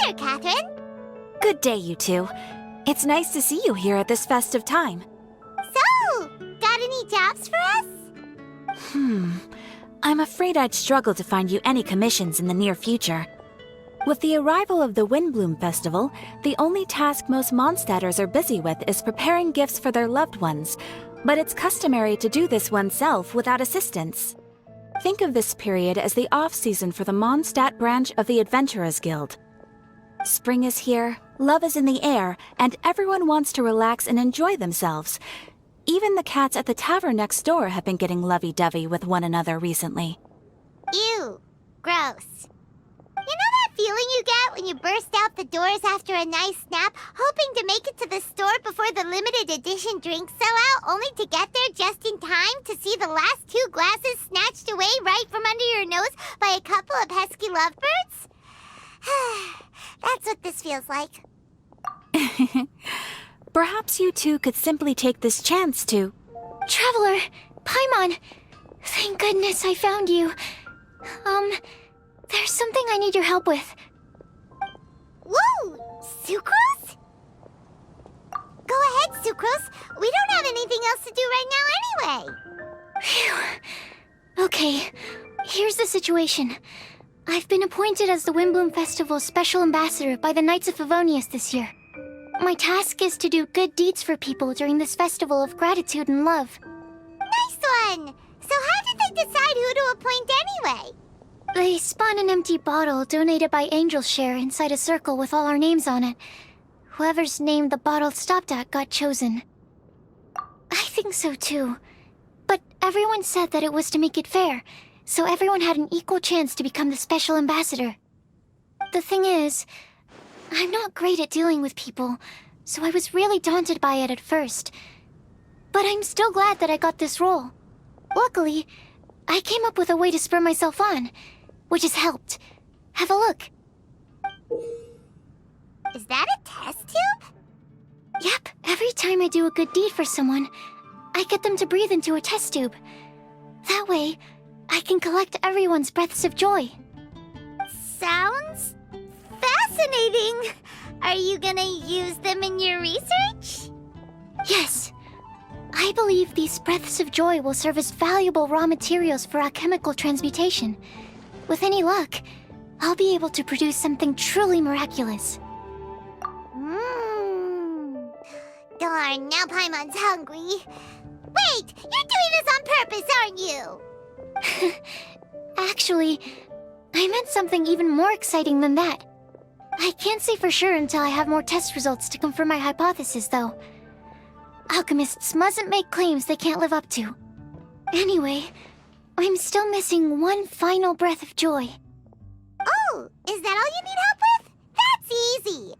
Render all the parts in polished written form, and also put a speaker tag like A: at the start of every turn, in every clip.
A: there, Catherine.
B: Good day, you two. It's nice to see you here at this festive time.
A: So, got any jobs for us?
B: I'm afraid I'd struggle to find you any commissions in the near future. With the arrival of the Windblume Festival, the only task most Mondstadters are busy with is preparing gifts for their loved ones, but it's customary to do this oneself without assistance. Think of this period as the off-season for the Mondstadt branch of the Adventurers Guild. Spring is here, love is in the air, and everyone wants to relax and enjoy themselves. Even the cats at the tavern next door have been getting lovey-dovey with one another recently.
A: Ew. Gross. You know that feeling you get when you burst out the doors after a nice nap, hoping to make it to the store before the limited edition drinks sell out, only to get there just in time to see the last 2 glasses snatched away right from under your nose by a couple of pesky lovebirds? That's what this feels like.
B: Perhaps you two could simply take this chance to...
C: Traveler! Paimon! Thank goodness I found you. There's something I need your help with.
A: Whoa! Sucrose? Go ahead, Sucrose. We don't have anything else to do right now anyway.
C: Phew. Okay, here's the situation. I've been appointed as the Windblume Festival's special ambassador by the Knights of Favonius this year. My task is to do good deeds for people during this festival of gratitude and love.
A: Nice one! So how did they decide who to appoint anyway?
C: They spun an empty bottle donated by Angel's Share inside a circle with all our names on it. Whoever's name the bottle stopped at got chosen. I think so too. But everyone said that it was to make it fair, so everyone had an equal chance to become the special ambassador. The thing is, I'm not great at dealing with people, so I was really daunted by it at first. But I'm still glad that I got this role. Luckily, I came up with a way to spur myself on, which has helped. Have a look.
A: Is that a test tube?
C: Yep, every time I do a good deed for someone, I get them to breathe into a test tube. That way, I can collect everyone's breaths of joy.
A: Sounds fascinating. Are you gonna use them in your research?
C: Yes. I believe these breaths of joy will serve as valuable raw materials for alchemical transmutation. With any luck, I'll be able to produce something truly miraculous.
A: Darn, now Paimon's hungry. Wait, you're doing this on purpose, aren't you?
C: Actually, I meant something even more exciting than that. I can't say for sure until I have more test results to confirm my hypothesis, though. Alchemists mustn't make claims they can't live up to. Anyway, I'm still missing one final breath of joy.
A: Oh, is that all you need help with? That's easy.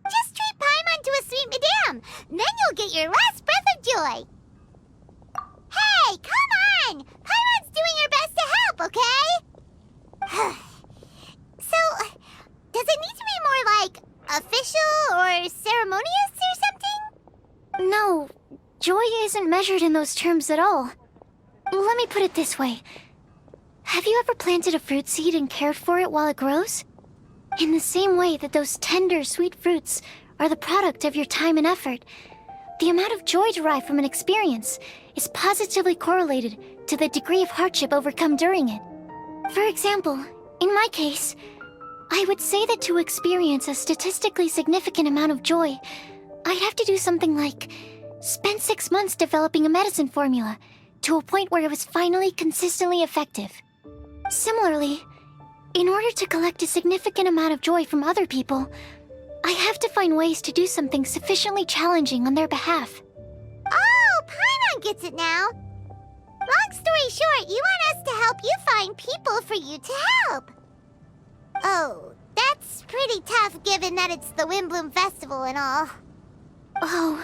A: Just treat Paimon to a sweet madame. Then you'll get your last breath of joy. Hey, come on! Paimon's doing her best to help, okay? So, does it need to be more like official or ceremonious or something?
C: No, joy isn't measured in those terms at all. Let me put it this way. Have you ever planted a fruit seed and cared for it while it grows? In the same way that those tender, sweet fruits are the product of your time and effort, the amount of joy derived from an experience is positively correlated to the degree of hardship overcome during it. For example, in my case, I would say that to experience a statistically significant amount of joy, I'd have to do something like spend 6 months developing a medicine formula to a point where it was finally consistently effective. Similarly, in order to collect a significant amount of joy from other people, I have to find ways to do something sufficiently challenging on their behalf.
A: Oh, Paimon gets it now. Long story short, you want us to help you find people for you to help. Oh, that's pretty tough given that it's the Windblume Festival and all.
C: Oh,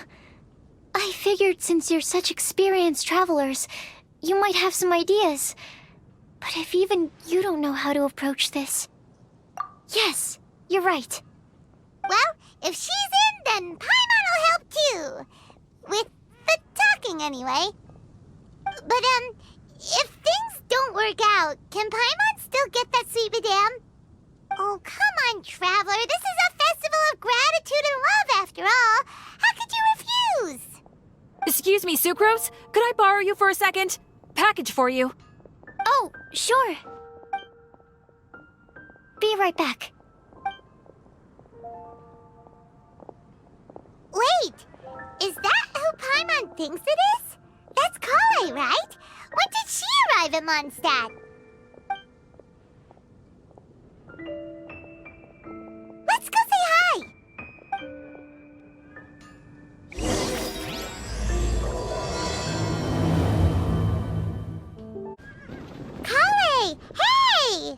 C: I figured since you're such experienced travelers, you might have some ideas. But if even you don't know how to approach this... Yes, you're right.
A: Well, if she's in, then Paimon will help too. With the talking, anyway. But, if things don't work out, can Paimon still get that sweet madame? Oh, come on, Traveler. This is a
B: Excuse me, Sucrose? Could I borrow you for a second? Package for you.
C: Oh, sure. Be right back.
A: Wait! Is that who Paimon thinks it is? That's Kale, right? When did she arrive at Mondstadt? Let's go say hi! Kale! Hey!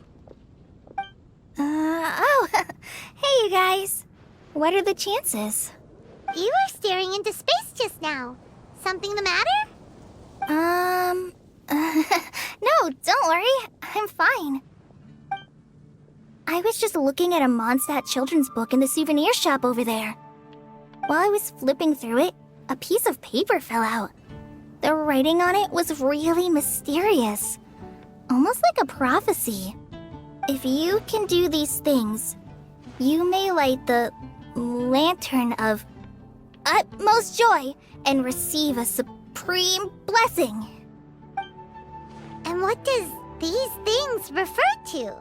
C: Oh, hey you guys. What are the chances?
A: You were staring into space just now. Something the matter?
C: No, don't worry. I'm fine. I was just looking at a Mondstadt children's book in the souvenir shop over there. While I was flipping through it, a piece of paper fell out. The writing on it was really mysterious. Almost like a prophecy. If you can do these things, you may light the lantern of utmost joy and receive a supreme blessing.
A: And what does these things refer to?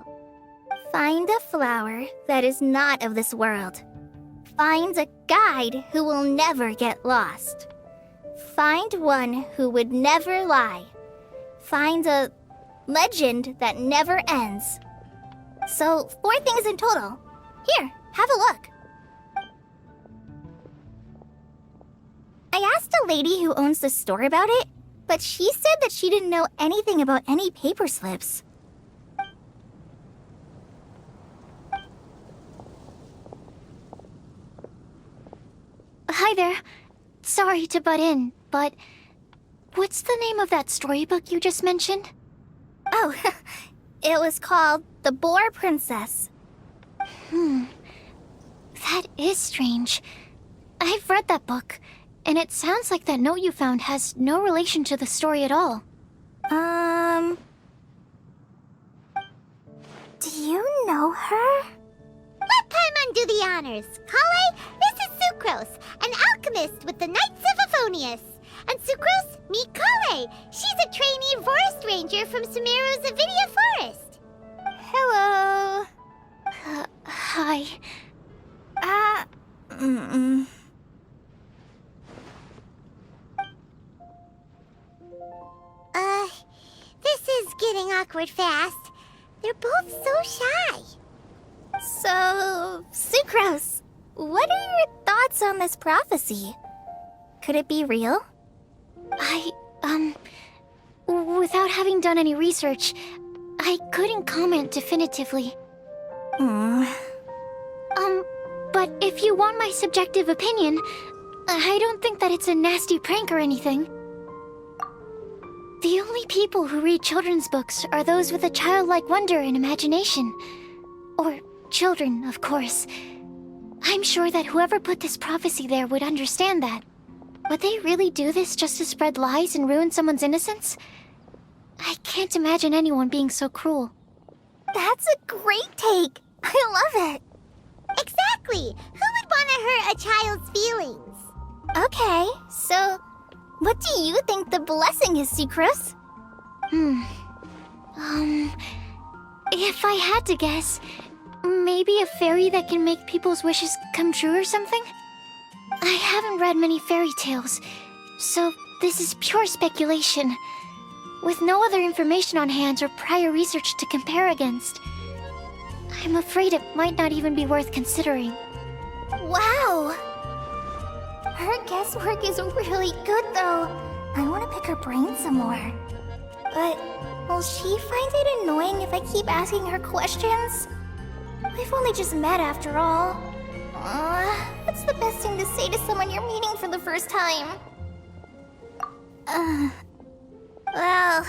C: Find a flower that is not of this world. Find a guide who will never get lost. Find one who would never lie. Find a legend that never ends. So, 4 things in total. Here, have a look. I asked a lady who owns the store about it, but she said that she didn't know anything about any paper slips. Hi there. Sorry to butt in, but what's the name of that storybook you just mentioned? Oh, it was called The Boar Princess. That is strange. I've read that book, and it sounds like that note you found has no relation to the story at all. Do you know her?
A: Let Paimon do the honors. Kale, this is Sucrose, an alchemist with the Knights of Aphonius. And Sucrose, meet Kale. She's a trainee forest ranger from Sumeru's Avidia Forest.
C: Hello. Hi.
A: This is getting awkward fast. They're both so shy.
C: So, Sucrose, what are your thoughts on this prophecy? Could it be real? Without having done any research, I couldn't comment definitively. But if you want my subjective opinion, I don't think that it's a nasty prank or anything. The only people who read children's books are those with a childlike wonder and imagination. Or children, of course. I'm sure that whoever put this prophecy there would understand that. Would they really do this just to spread lies and ruin someone's innocence? I can't imagine anyone being so cruel. That's a great take! I love it!
A: Exactly! Who would want to hurt a child's feelings?
C: Okay, so what do you think the blessing is, Sucrose? If I had to guess, maybe a fairy that can make people's wishes come true or something? I haven't read many fairy tales, so this is pure speculation. With no other information on hand or prior research to compare against. I'm afraid it might not even be worth considering. Wow! Her guesswork is really good, though. I want to pick her brain some more. But will she find it annoying if I keep asking her questions? We've only just met after all. What's the best thing to say to someone you're meeting for the first time? Well,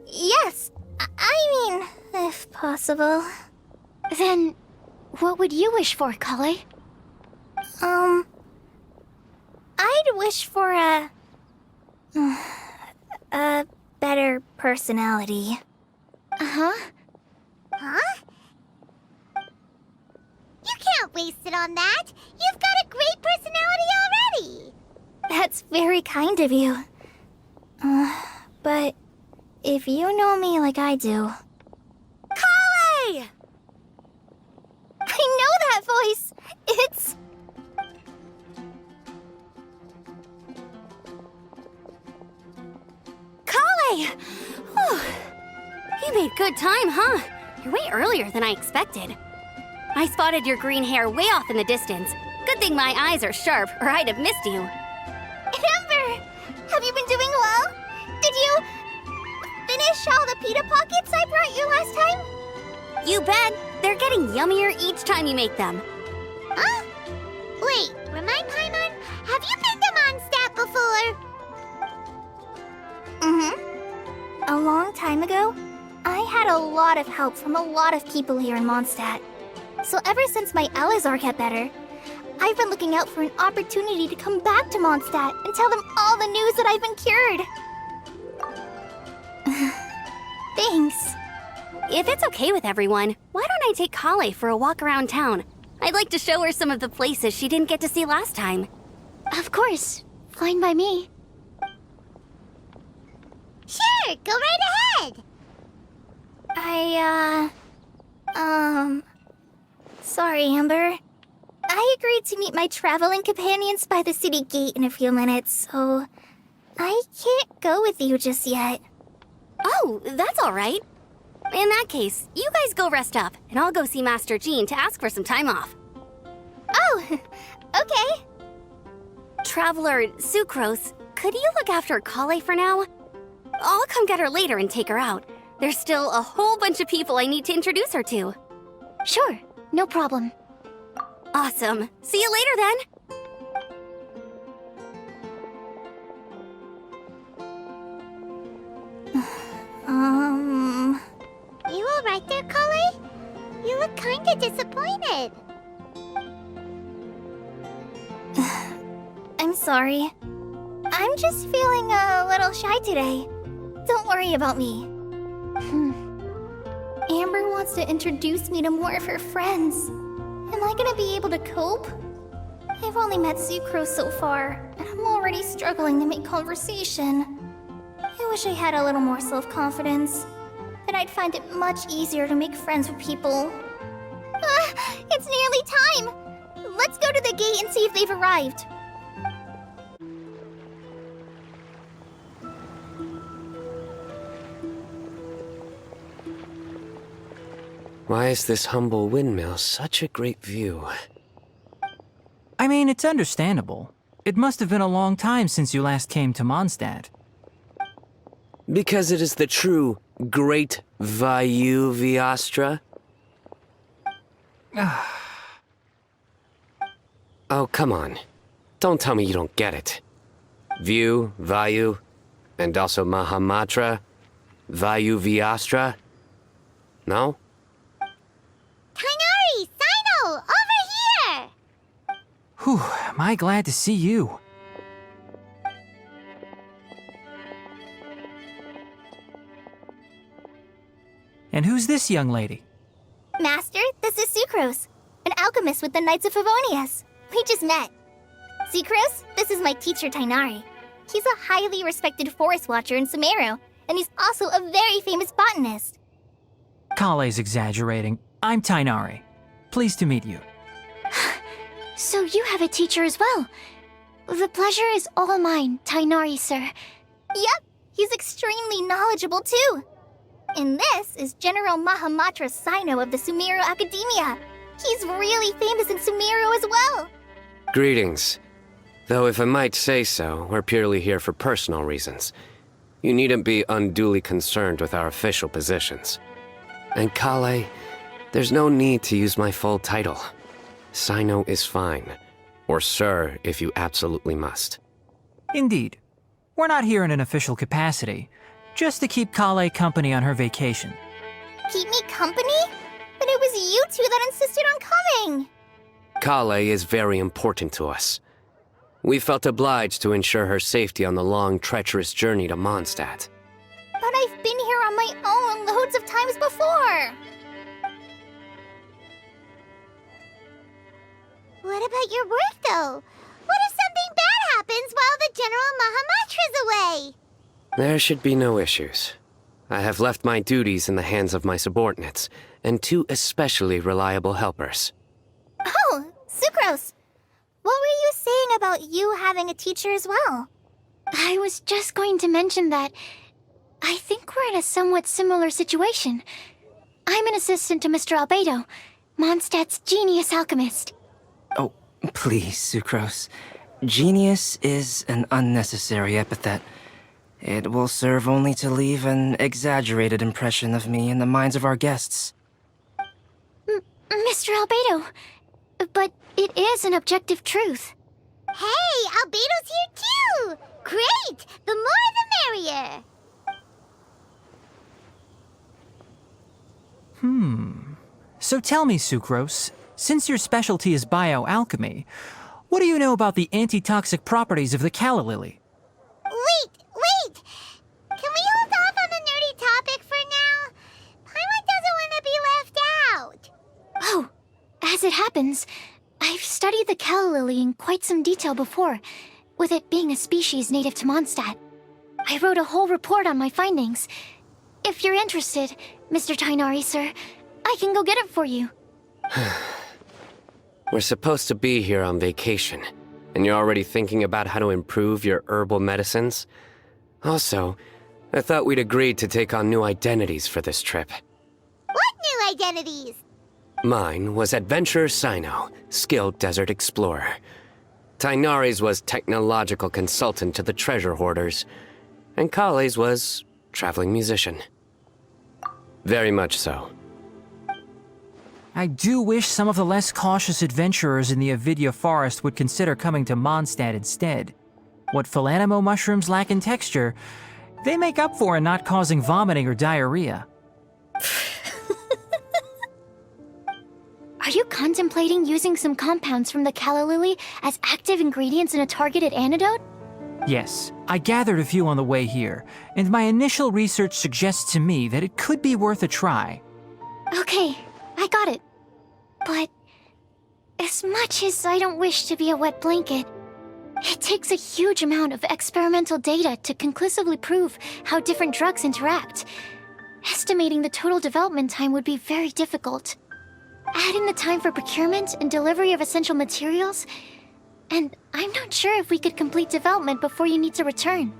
C: yes. I mean, if possible. Then, what would you wish for, Kale? I'd wish for a better personality.
A: Huh? You can't waste it on that. You've got a great personality already.
C: That's very kind of you. But if you know me like I do...
A: Kale!
C: I know that voice! It's...
D: Kale! Whew. You made good time, huh? You're way earlier than I expected. I spotted your green hair way off in the distance. Good thing my eyes are sharp, or I'd have missed you.
C: Amber! Have you been doing well? Did you... finish all the pita pockets I brought you last time?
D: You bet. They're getting yummier each time you make them.
A: Huh? Wait, remind Paimon, have you been to Mondstadt before?
C: Mm-hmm. A long time ago, I had a lot of help from a lot of people here in Mondstadt. So ever since my Elazar got better, I've been looking out for an opportunity to come back to Mondstadt and tell them all the news that I've been cured. Thanks.
D: If it's okay with everyone, why don't I take Kale for a walk around town? I'd like to show her some of the places she didn't get to see last time.
C: Of course. Fine by me.
A: Sure, go right ahead.
C: Sorry, Amber. I agreed to meet my traveling companions by the city gate in a few minutes, so I can't go with you just yet.
D: Oh, that's all right. In that case, you guys go rest up, and I'll go see Master Jean to ask for some time off.
C: Oh, okay.
D: Traveler Sucrose, could you look after Kale for now? I'll come get her later and take her out. There's still a whole bunch of people I need to introduce her to.
C: Sure, no problem.
D: Awesome. See you later then.
A: You all right there, Kale? You look kinda disappointed.
C: I'm sorry. I'm just feeling a little shy today. Don't worry about me. Amber wants to introduce me to more of her friends. Am I gonna be able to cope? I've only met Sucrose so far, and I'm already struggling to make conversation. I wish I had a little more self-confidence. Then I'd find it much easier to make friends with people. It's nearly time! Let's go to the gate and see if they've arrived.
E: Why is this humble windmill such a great view?
F: I mean, it's understandable. It must have been a long time since you last came to Mondstadt.
E: Because it is the true Great Vayu Viastra? Oh, come on. Don't tell me you don't get it. View, Vayu, and also Mahamatra, Vayu Viastra? No?
A: Kainari, Sino, over here!
F: Whew, am I glad to see you. And who's this young lady?
C: Master, this is Sucrose, an alchemist with the Knights of Favonius. We just met. Sucrose, this is my teacher Tainari. He's a highly respected forest watcher in Sumeru, and he's also a very famous botanist.
F: Kale's exaggerating. I'm Tainari. Pleased to meet you.
C: So you have a teacher as well. The pleasure is all mine, Tainari, sir. Yep, he's extremely knowledgeable too. And this is General Mahamatra Sino of the Sumeru Academia. He's really famous in Sumeru as well.
E: Greetings. Though if I might say so, we're purely here for personal reasons. You needn't be unduly concerned with our official positions. And Kale, there's no need to use my full title. Sino is fine. Or sir, if you absolutely must.
F: Indeed. We're not here in an official capacity, just to keep Kale company on her vacation.
C: Keep me company? But it was you two that insisted on coming.
E: Kale is very important to us. We felt obliged to ensure her safety on the long, treacherous journey to Mondstadt.
C: But I've been here on my own loads of times before.
A: What about your work, though? What if something bad happens all the General Mahamatras away.
E: There should be no issues. I have left my duties in the hands of my subordinates, and two especially reliable helpers.
A: Oh, Sucrose. What were you saying about you having a teacher as well?
C: I was just going to mention that I think we're in a somewhat similar situation. I'm an assistant to Mr. Albedo, Mondstadt's genius alchemist.
G: Oh, please, Sucrose. Genius is an unnecessary epithet. It will serve only to leave an exaggerated impression of me in the minds of our guests.
C: Mr. Albedo, but it is an objective truth.
A: Hey, Albedo's here too! Great! The more the merrier!
F: So tell me, Sucrose, since your specialty is bioalchemy, what do you know about the antitoxic properties of the calla lily?
A: Wait! Can we hold off on the nerdy topic for now? Paimon doesn't want to be left out.
C: Oh, as it happens, I've studied the calla lily in quite some detail before, with it being a species native to Mondstadt. I wrote a whole report on my findings. If you're interested, Mr. Tainari, sir, I can go get it for you.
E: We're supposed to be here on vacation, and you're already thinking about how to improve your herbal medicines? Also, I thought we'd agreed to take on new identities for this trip.
A: What new identities?
E: Mine was Adventurer Sino, skilled desert explorer. Tainari's was technological consultant to the treasure hoarders, and Kale's was traveling musician. Very much so.
F: I do wish some of the less cautious adventurers in the Avidya forest would consider coming to Mondstadt instead. What Philanimo mushrooms lack in texture, they make up for in not causing vomiting or diarrhea.
C: Are you contemplating using some compounds from the calla lily as active ingredients in a targeted antidote?
F: Yes, I gathered a few on the way here, and my initial research suggests to me that it could be worth a try.
C: Okay, I got it. But as much as I don't wish to be a wet blanket, it takes a huge amount of experimental data to conclusively prove how different drugs interact. Estimating the total development time would be very difficult. Add in the time for procurement and delivery of essential materials, and I'm not sure if we could complete development before you need to return.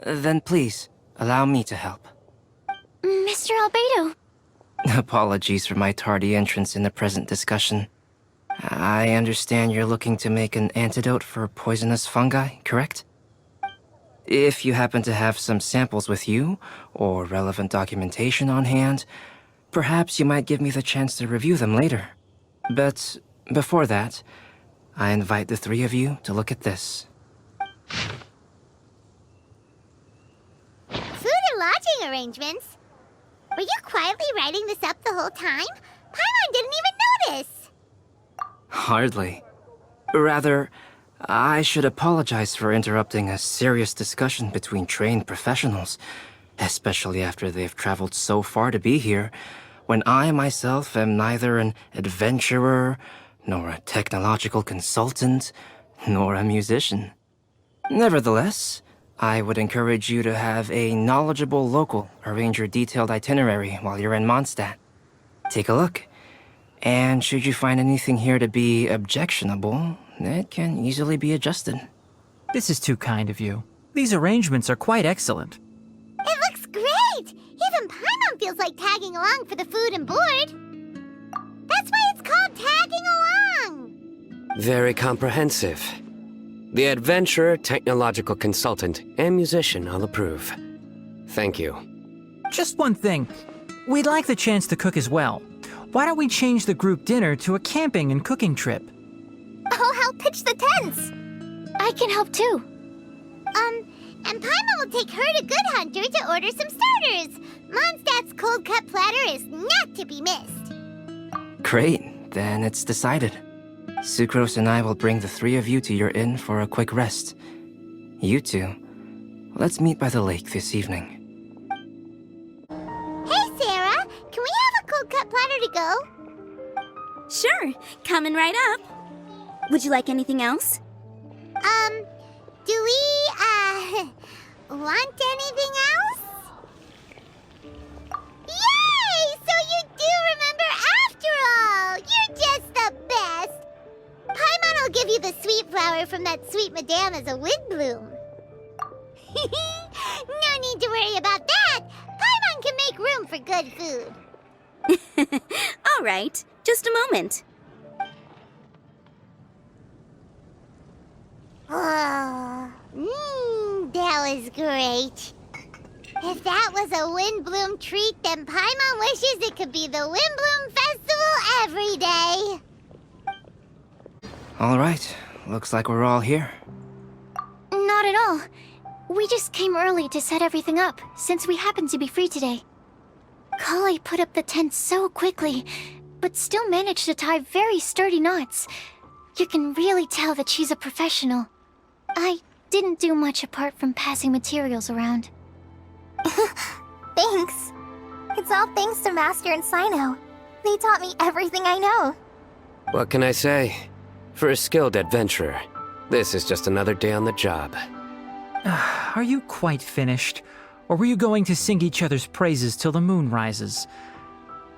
G: Then please, allow me to help.
C: Mr. Albedo.
G: Apologies for my tardy entrance in the present discussion. I understand you're looking to make an antidote for poisonous fungi, correct? If you happen to have some samples with you, or relevant documentation on hand, perhaps you might give me the chance to review them later. But before that, I invite the three of you to look at this.
A: Food and lodging arrangements? Were you quietly writing this up the whole time? Paimon didn't even notice!
G: Hardly. Rather, I should apologize for interrupting a serious discussion between trained professionals, especially after they've traveled so far to be here, when I myself am neither an adventurer, nor a technological consultant, nor a musician. Nevertheless, I would encourage you to have a knowledgeable local arrange your detailed itinerary while you're in Mondstadt. Take a look, and should you find anything here to be objectionable, it can easily be adjusted.
F: This is too kind of you. These arrangements are quite excellent.
A: It looks great! Even Paimon feels like tagging along for the food and board. That's why it's called tagging along!
E: Very comprehensive. The adventurer, technological consultant, and musician all approve. Thank you.
F: Just one thing. We'd like the chance to cook as well. Why don't we change the group dinner to a camping and cooking trip?
A: I'll help pitch the tents!
C: I can help too.
A: And Paimon will take her to Good Hunter to order some starters. Mondstadt's cold cut platter is not to be missed.
G: Great, then it's decided. Sucrose and I will bring the three of you to your inn for a quick rest. You two, let's meet by the lake this evening.
A: Hey, Sarah! Can we have a cold cut platter to go?
D: Sure, coming right up. Would you like anything else?
A: Do we, want anything else? Yay! So you do remember after all! You're just the best! Paimon will give you the sweet flower from that sweet madame as a Windblume. No need to worry about that! Paimon can make room for good food.
D: All right, just a moment.
A: Oh, that was great. If that was a Windblume treat, then Paimon wishes it could be the Windblume Festival every day.
G: All right, looks like we're all here.
C: Not at all. We just came early to set everything up, since we happen to be free today. Kale put up the tent so quickly, but still managed to tie very sturdy knots. You can really tell that she's a professional. I didn't do much apart from passing materials around.
A: Thanks. It's all thanks to Master and Sino. They taught me everything I know.
E: What can I say? For a skilled adventurer, this is just another day on the job.
F: Are you quite finished? Or were you going to sing each other's praises till the moon rises?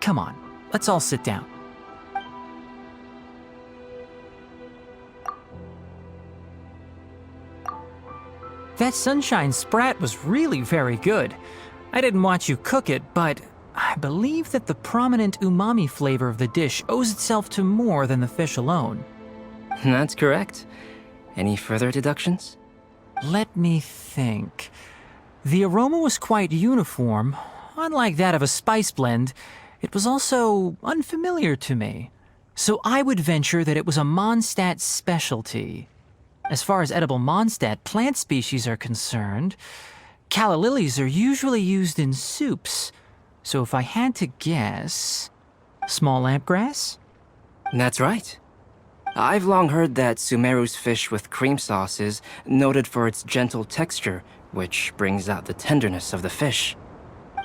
F: Come on, let's all sit down. That sunshine sprat was really very good. I didn't watch you cook it, but I believe that the prominent umami flavor of the dish owes itself to more than the fish alone.
G: That's correct. Any further deductions?
F: Let me think. The aroma was quite uniform. Unlike that of a spice blend, it was also unfamiliar to me. So I would venture that it was a Mondstadt specialty. As far as edible Mondstadt plant species are concerned, calla lilies are usually used in soups. So if I had to guess, small lampgrass?
G: That's right. I've long heard that Sumeru's fish with cream sauce is noted for its gentle texture, which brings out the tenderness of the fish.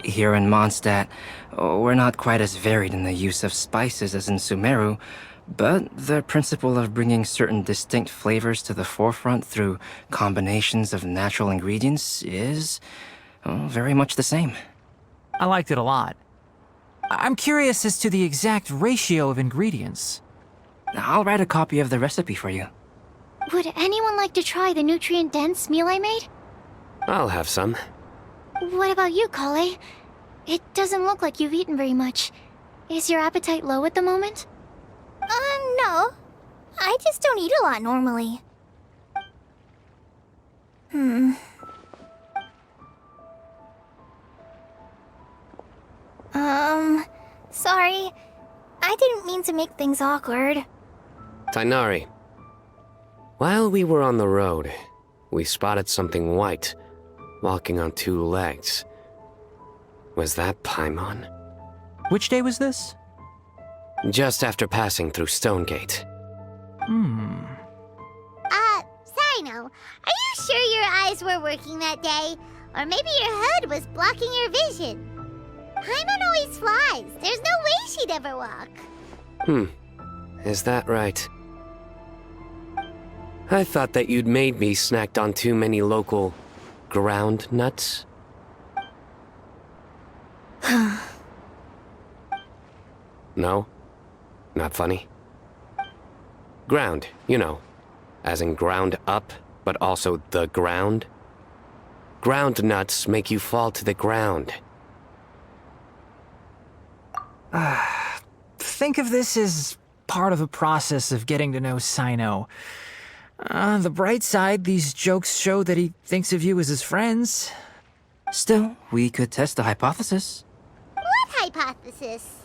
G: Here in Mondstadt, we're not quite as varied in the use of spices as in Sumeru, but the principle of bringing certain distinct flavors to the forefront through combinations of natural ingredients is very much the same.
F: I liked it a lot. I'm curious as to the exact ratio of ingredients.
G: I'll write a copy of the recipe for you.
C: Would anyone like to try the nutrient-dense meal I made?
E: I'll have some.
C: What about you, Kale? It doesn't look like you've eaten very much. Is your appetite low at the moment?
A: No. I just don't eat a lot normally. Sorry. I didn't mean to make things awkward.
E: Tainari. While we were on the road, we spotted something white, walking on two legs. Was that Paimon?
F: Which day was this?
E: Just after passing through Stonegate.
A: Sino, are you sure your eyes were working that day? Or maybe your hood was blocking your vision? Paimon always flies. There's no way she'd ever walk.
E: Is that right? I thought that you'd made me snacked on too many local ground nuts. No? Not funny? Ground, you know. As in ground up, but also the ground. Ground nuts make you fall to the ground.
F: Think of this as part of the process of getting to know Sino. On the bright side, these jokes show that he thinks of you as his friends.
G: Still, we could test the hypothesis.
A: What hypothesis?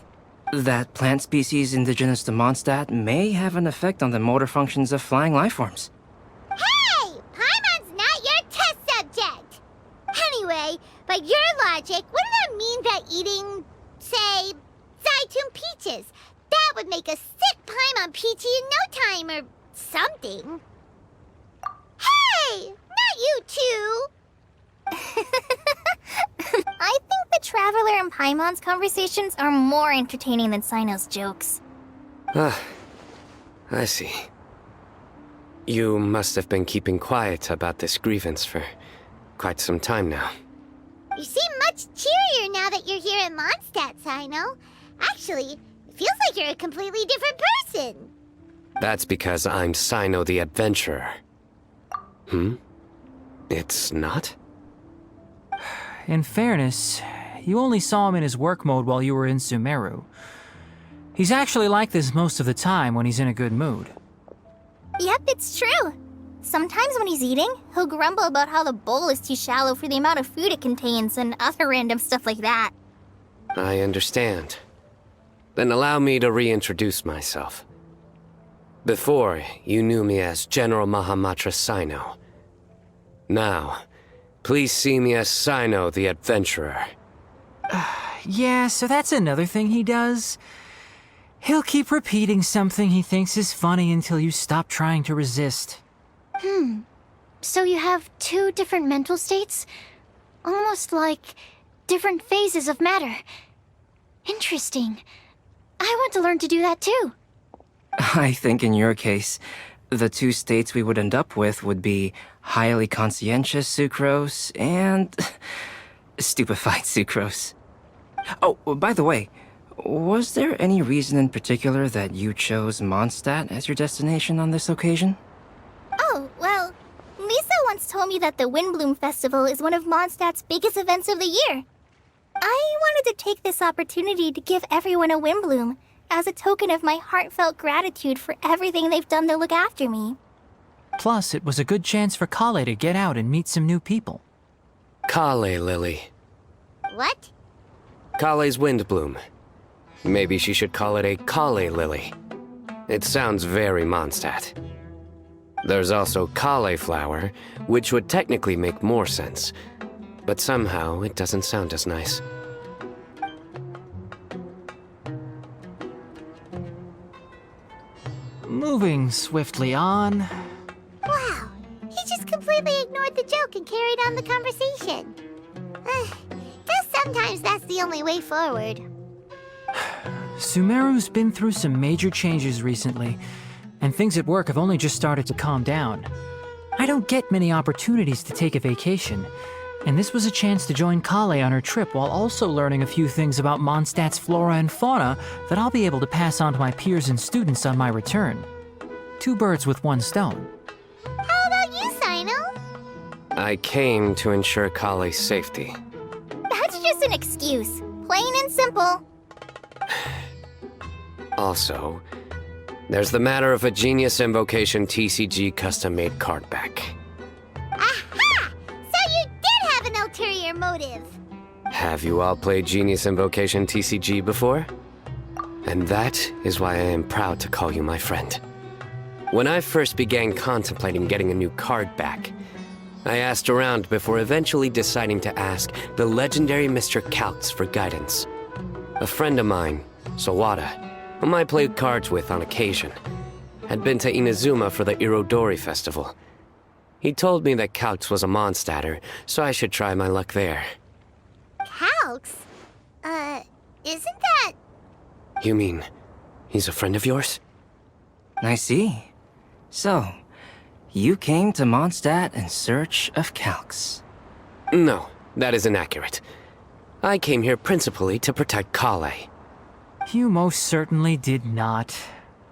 G: That plant species indigenous to Mondstadt may have an effect on the motor functions of flying lifeforms.
A: Hey! Paimon's not your test subject! Anyway, by your logic, wouldn't that mean that eating, say, Zaitun peaches, that would make a sick Paimon peachy in no time or something? Hey! Not you two! I think the Traveler and Paimon's conversations are more entertaining than Sino's jokes.
E: Ah, I see. You must have been keeping quiet about this grievance for quite some time now.
A: You seem much cheerier now that you're here in Mondstadt, Sino. Actually, it feels like you're a completely different person.
E: That's because I'm Sino the Adventurer. It's not?
F: In fairness, you only saw him in his work mode while you were in Sumeru. He's actually like this most of the time when he's in a good mood.
C: Yep, it's true. Sometimes when he's eating, he'll grumble about how the bowl is too shallow for the amount of food it contains and other random stuff like that.
E: I understand. Then allow me to reintroduce myself. Before, you knew me as General Mahamatra Sino. Now, please see me as Sino the Adventurer.
F: Yeah, so that's another thing he does. He'll keep repeating something he thinks is funny until you stop trying to resist.
C: So you have two different mental states? Almost like different phases of matter. Interesting. I want to learn to do that too.
G: I think in your case, the two states we would end up with would be highly conscientious sucrose and stupefied sucrose. Oh, by the way, was there any reason in particular that you chose Mondstadt as your destination on this occasion?
C: Oh, well, Lisa once told me that the Windblume Festival is one of Mondstadt's biggest events of the year. I wanted to take this opportunity to give everyone a Windblume as a token of my heartfelt gratitude for everything they've done to look after me.
F: Plus, it was a good chance for Kale to get out and meet some new people.
E: Kale Lily.
A: What?
E: Kale's Windblume. Maybe she should call it a Kale Lily. It sounds very Mondstadt. There's also cauliflower, which would technically make more sense, but somehow it doesn't sound as nice.
F: Moving swiftly on.
A: Wow, he just completely ignored the joke and carried on the conversation. Guess sometimes that's the only way forward.
F: Sumeru's been through some major changes recently, and things at work have only just started to calm down. I don't get many opportunities to take a vacation, and this was a chance to join Kale on her trip while also learning a few things about Mondstadt's flora and fauna that I'll be able to pass on to my peers and students on my return. Two birds with one stone.
A: How about you, Sino?
E: I came to ensure Kale's safety.
C: That's just an excuse. Plain and simple.
E: Also, there's the matter of a Genius Invocation TCG custom-made card back.
A: Aha! So you did have an ulterior motive.
E: Have you all played Genius Invocation TCG before? And that is why I am proud to call you my friend. When I first began contemplating getting a new card back, I asked around before eventually deciding to ask the legendary Mr. Kaltz for guidance. A friend of mine, Sawada, whom I played cards with on occasion, had been to Inazuma for the Irodori festival. He told me that Kaltz was a Mondstadter, so I should try my luck there.
A: Calx? Isn't that...
E: You mean, he's a friend of yours?
G: I see. So, you came to Mondstadt in search of Calx.
E: No, that is inaccurate. I came here principally to protect Kale.
F: You most certainly did not.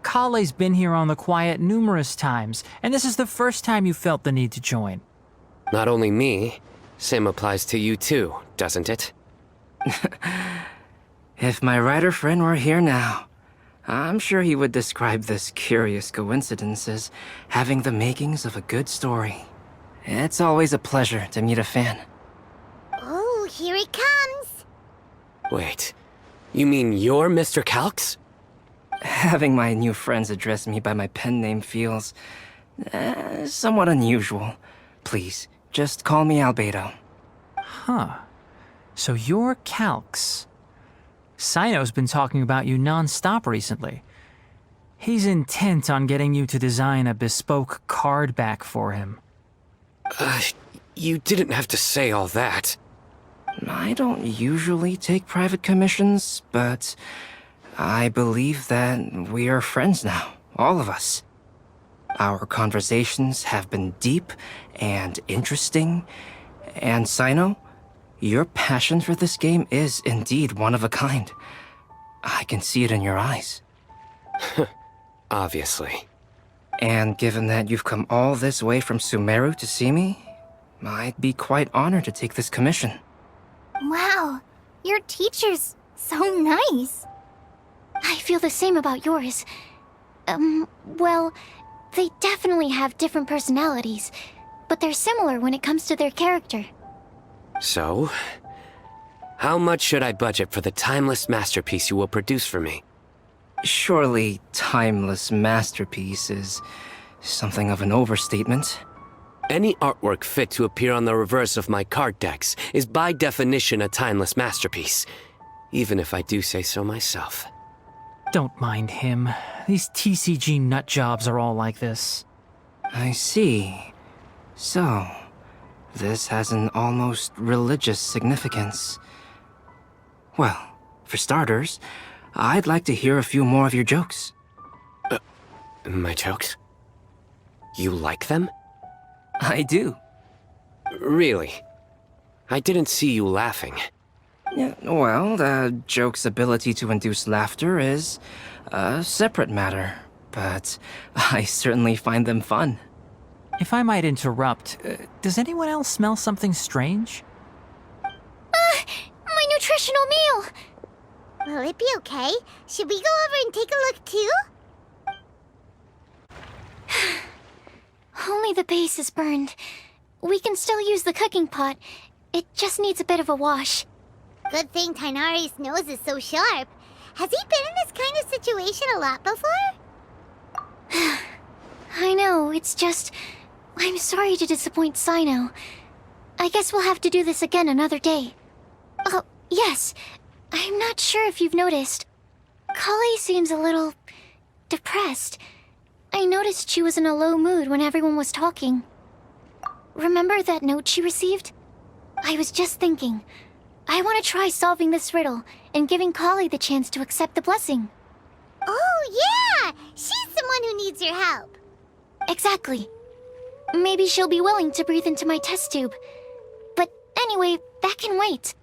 F: Kale's been here on the quiet numerous times, and this is the first time you felt the need to join.
E: Not only me, same applies to you too, doesn't it?
G: If my writer friend were here now, I'm sure he would describe this curious coincidence as having the makings of a good story. It's always a pleasure to meet a fan.
A: Oh, here he comes.
E: Wait, you mean you're Mr. Kalx?
G: Having my new friends address me by my pen name feels somewhat unusual. Please, just call me Albedo.
F: Huh. So you're Calx. Sino's been talking about you non-stop recently. He's intent on getting you to design a bespoke card back for him.
E: You didn't have to say all that.
G: I don't usually take private commissions, but I believe that we are friends now, all of us. Our conversations have been deep and interesting, and Sino, your passion for this game is indeed one of a kind. I can see it in your eyes.
E: Obviously.
G: And given that you've come all this way from Sumeru to see me, I'd be quite honored to take this commission.
C: Wow, your teacher's so nice. I feel the same about yours. Well, they definitely have different personalities, but they're similar when it comes to their character.
E: So, how much should I budget for the timeless masterpiece you will produce for me?
G: Surely, timeless masterpiece is something of an overstatement.
E: Any artwork fit to appear on the reverse of my card decks is by definition a timeless masterpiece, even if I do say so myself.
F: Don't mind him. These TCG nut jobs are all like this.
G: I see. So, this has an almost religious significance. Well, for starters, I'd like to hear a few more of your jokes.
E: My jokes? You like them?
G: I do.
E: Really? I didn't see you laughing.
G: Yeah, well, the joke's ability to induce laughter is a separate matter, but I certainly find them fun.
F: If I might interrupt, does anyone else smell something strange?
C: My nutritional meal!
A: Will it be okay? Should we go over and take a look too?
C: Only the base is burned. We can still use the cooking pot. It just needs a bit of a wash.
A: Good thing Tainari's nose is so sharp. Has he been in this kind of situation a lot before?
C: I know, it's just... I'm sorry to disappoint Sino. I guess we'll have to do this again another day. Oh, yes. I'm not sure if you've noticed. Kali seems a little... depressed. I noticed she was in a low mood when everyone was talking. Remember that note she received? I was just thinking. I want to try solving this riddle and giving Kali the chance to accept the blessing.
A: Oh, yeah! She's the one who needs your help.
C: Exactly. Maybe she'll be willing to breathe into my test tube. But anyway, that can wait.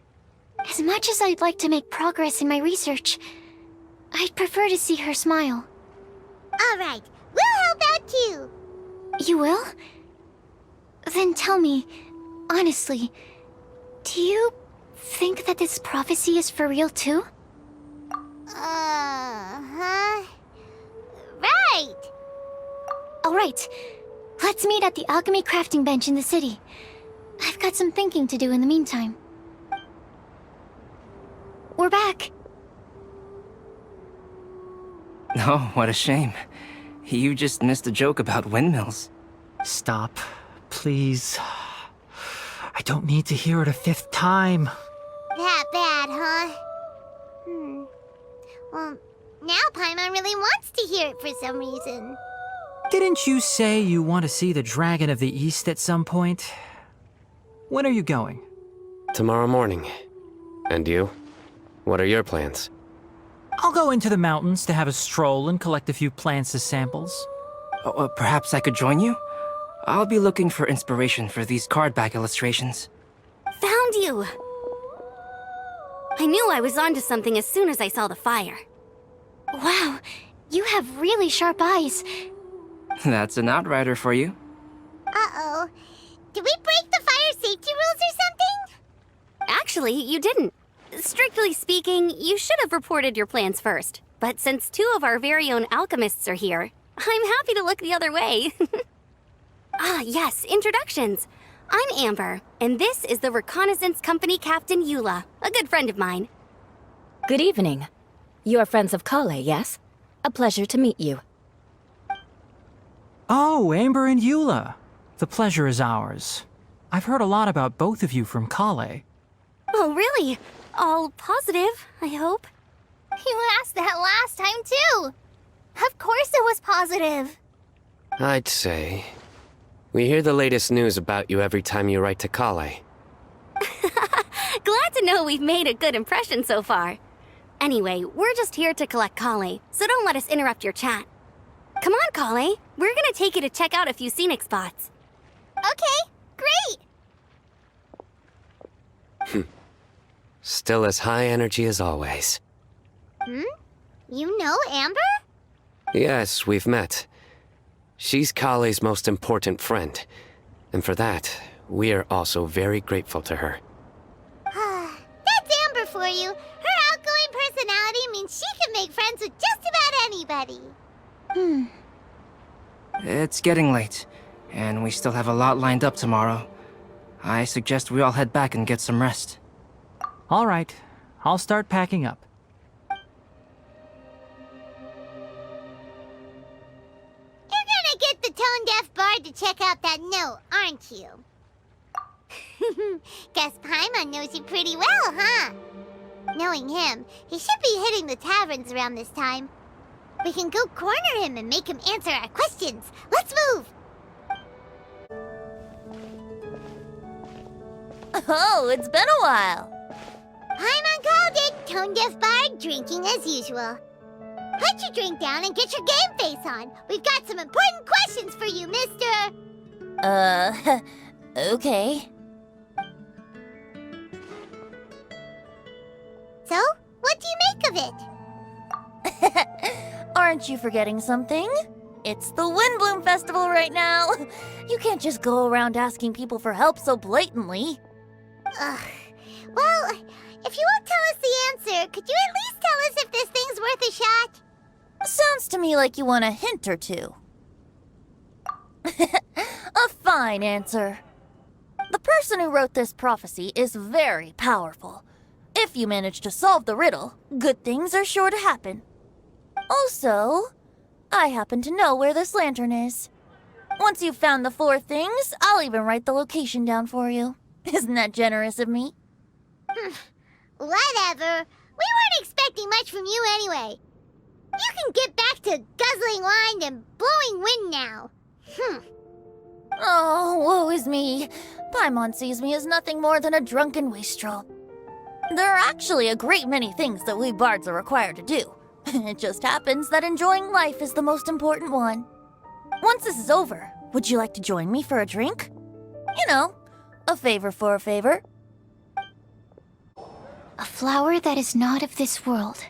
C: As much as I'd like to make progress in my research, I'd prefer to see her smile.
A: All right, we'll help out too.
C: You will? Then tell me, honestly, do you think that this prophecy is for real too?
A: Huh? Right!
C: Alright, let's meet at the alchemy crafting bench in the city. I've got some thinking to do in the meantime. We're back.
G: Oh, what a shame. You just missed a joke about windmills.
F: Stop, please. I don't need to hear it a fifth time.
A: That bad, huh? Well, now Paimon really wants to hear it for some reason.
F: Didn't you say you want to see the Dragon of the East at some point? When are you going?
E: Tomorrow morning. And you? What are your plans?
F: I'll go into the mountains to have a stroll and collect a few plants as samples.
G: Oh, perhaps I could join you? I'll be looking for inspiration for these card back illustrations.
D: Found you! I knew I was onto something as soon as I saw the fire.
C: Wow, you have really sharp eyes.
G: That's an outrider for you.
A: Uh-oh. Did we break the fire safety rules or something?
D: Actually, you didn't. Strictly speaking, you should have reported your plans first. But since two of our very own alchemists are here, I'm happy to look the other way. Ah, yes, introductions. I'm Amber, and this is the Reconnaissance Company Captain Eula, a good friend of mine.
B: Good evening. You are friends of Kale, yes? A pleasure to meet you.
F: Oh, Amber and Eula. The pleasure is ours. I've heard a lot about both of you from Kale.
D: Oh, really? All positive, I hope.
A: You asked that last time, too. Of course it was positive.
E: I'd say. We hear the latest news about you every time you write to Kale.
D: Glad to know we've made a good impression so far. Anyway, we're just here to collect Kale, so don't let us interrupt your chat. Come on, Kale. We're gonna take you to check out a few scenic spots.
A: Okay, great!
E: Still as high energy as always.
A: You know Amber?
E: Yes, we've met. She's Kale's most important friend. And for that, we are also very grateful to her.
A: That's Amber for you. Her outgoing personality means she can make friends with just about anybody.
G: It's getting late, and we still have a lot lined up tomorrow. I suggest we all head back and get some rest.
F: All right, I'll start packing up.
A: You're gonna get the tone-deaf bard to check out that note, aren't you? Guess Paimon knows you pretty well, huh? Knowing him, he should be hitting the taverns around this time. We can go corner him and make him answer our questions. Let's move!
H: Oh, it's been a while.
A: Paimon called it, tone-deaf bard drinking as usual. Put your drink down and get your game face on. We've got some important questions for you, mister.
H: Okay.
A: So, what do you make of it?
H: Aren't you forgetting something? It's the Windblume Festival right now. You can't just go around asking people for help so blatantly.
A: Ugh. Well, if you won't tell us the answer, could you at least tell us if this thing's worth a shot?
H: Sounds to me like you want a hint or two. A fine answer. The person who wrote this prophecy is very powerful. If you manage to solve the riddle, good things are sure to happen. Also, I happen to know where this lantern is. Once you've found the 4 things, I'll even write the location down for you. Isn't that generous of me?
A: Whatever. We weren't expecting much from you anyway. You can get back to guzzling wine and blowing wind now.
H: Oh, woe is me. Paimon sees me as nothing more than a drunken wastrel. There are actually a great many things that we bards are required to do. It just happens that enjoying life is the most important one. Once this is over, would you like to join me for a drink? You know, a favor for a favor.
C: A flower that is not of this world.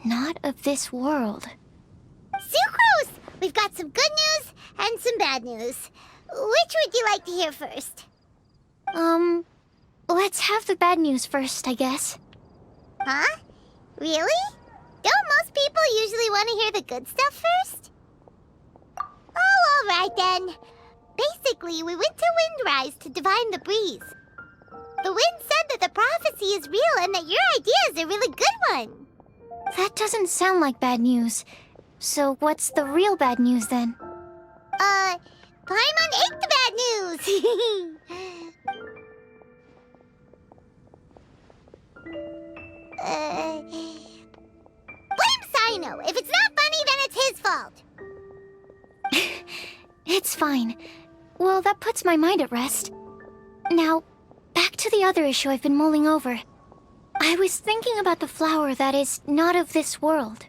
C: Not of this world.
A: Sucrose! We've got some good news and some bad news. Which would you like to hear first?
C: Let's have the bad news first, I guess.
A: Huh? Really? Don't most people usually want to hear the good stuff first? Oh, all right then. Basically, we went to Windrise to divine the breeze. The wind said that the prophecy is real and that your idea is a really good one.
C: That doesn't sound like bad news. So what's the real bad news then?
A: Paimon ate the bad news! Blame Sino! If it's not funny, then it's his fault!
C: It's fine. Well, that puts my mind at rest. Now, back to the other issue I've been mulling over. I was thinking about the flower that is not of this world.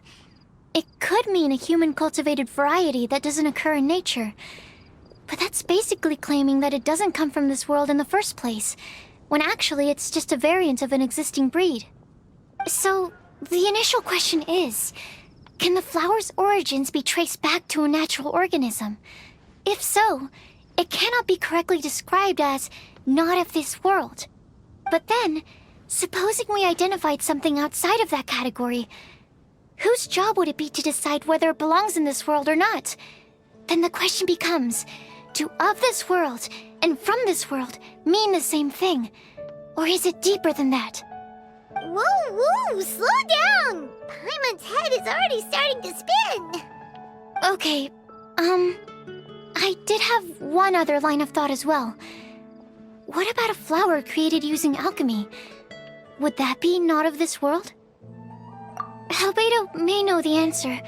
C: It could mean a human-cultivated variety that doesn't occur in nature. But that's basically claiming that it doesn't come from this world in the first place, when actually it's just a variant of an existing breed. So, the initial question is, can the flower's origins be traced back to a natural organism? If so, it cannot be correctly described as not of this world. But then, supposing we identified something outside of that category, whose job would it be to decide whether it belongs in this world or not? Then the question becomes, do of this world and from this world mean the same thing? Or is it deeper than that?
A: Whoa, slow down! Paimon's head is already starting to spin!
C: Okay, I did have one other line of thought as well. What about a flower created using alchemy? Would that be not of this world? Albedo may know the answer,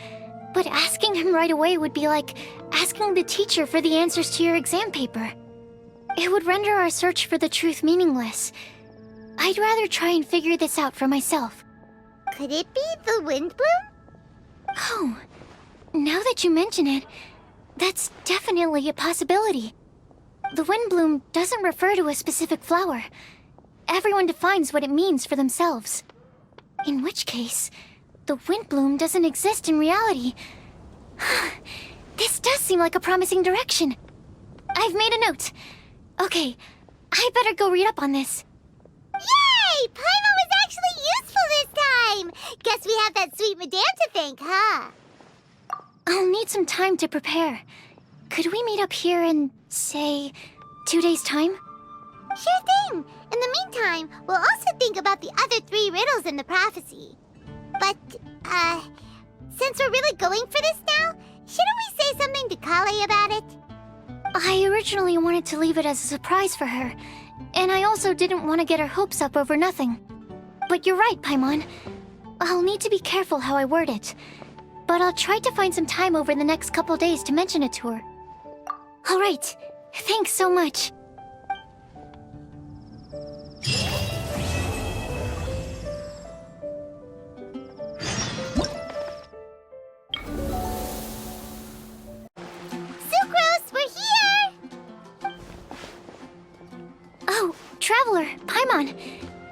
C: but asking him right away would be like asking the teacher for the answers to your exam paper. It would render our search for the truth meaningless. I'd rather try and figure this out for myself.
A: Could it be the Windblume?
C: Oh, now that you mention it, that's definitely a possibility. The Windblume doesn't refer to a specific flower. Everyone defines what it means for themselves. In which case, the Windblume doesn't exist in reality. This does seem like a promising direction. I've made a note. Okay, I better go read up on this.
A: Yay! Paimon was actually useful this time! Guess we have that sweet madame to thank, huh?
C: I'll need some time to prepare. Could we meet up here in, say, 2 days' time?
A: Sure thing! In the meantime, we'll also think about the other 3 riddles in the prophecy. But, since we're really going for this now, shouldn't we say something to Kale about it?
C: I originally wanted to leave it as a surprise for her, and I also didn't want to get her hopes up over nothing. But you're right, Paimon. I'll need to be careful how I word it. But I'll try to find some time over the next couple days to mention it to her. All right. Thanks so much.
A: Sucrose, we're here!
C: Oh, Traveler, Paimon.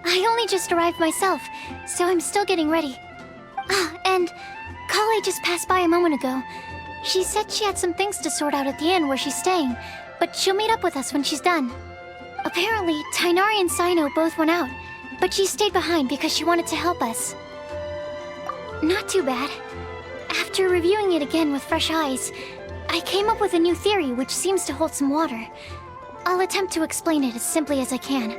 C: I only just arrived myself, so I'm still getting ready. Ah, and Kale just passed by a moment ago. She said she had some things to sort out at the inn where she's staying, but she'll meet up with us when she's done. Apparently, Tainari and Sino both went out, but she stayed behind because she wanted to help us. Not too bad. After reviewing it again with fresh eyes, I came up with a new theory which seems to hold some water. I'll attempt to explain it as simply as I can.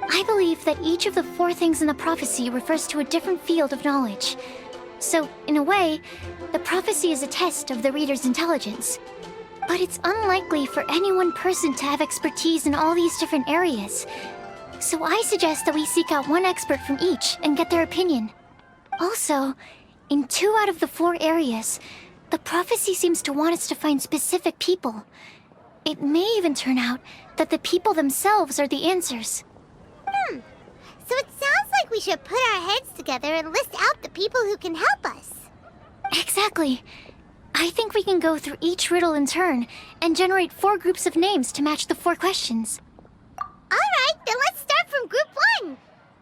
C: I believe that each of the 4 things in the prophecy refers to a different field of knowledge. So, in a way, the prophecy is a test of the reader's intelligence. But it's unlikely for any one person to have expertise in all these different areas. So I suggest that we seek out one expert from each and get their opinion. Also, in 2 out of the 4 areas, the prophecy seems to want us to find specific people. It may even turn out that the people themselves are the answers.
A: So it sounds like we should put our heads together and list out the people who can help us.
C: Exactly. I think we can go through each riddle in turn and generate 4 groups of names to match the 4 questions.
A: Alright, then let's start from group 1.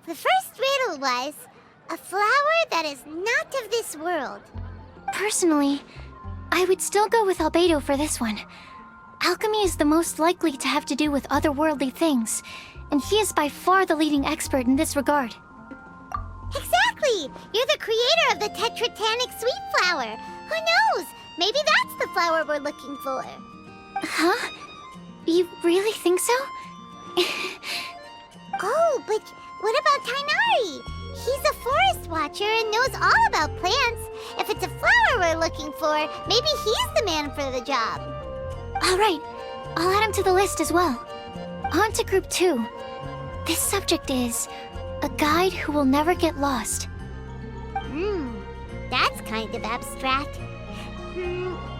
A: The first riddle was, a flower that is not of this world.
C: Personally, I would still go with Albedo for this one. Alchemy is the most likely to have to do with otherworldly things, and he is by far the leading expert in this regard.
A: Exactly! You're the creator of the Tetratanic sweet flower. Who knows? Maybe that's the flower we're looking for.
C: Huh? You really think so?
A: Oh, but what about Tainari? He's a forest watcher and knows all about plants. If it's a flower we're looking for, maybe he's the man for the job.
C: All right, I'll add him to the list as well. On to group 2. This subject is a guide who will never get lost.
A: That's kind of abstract.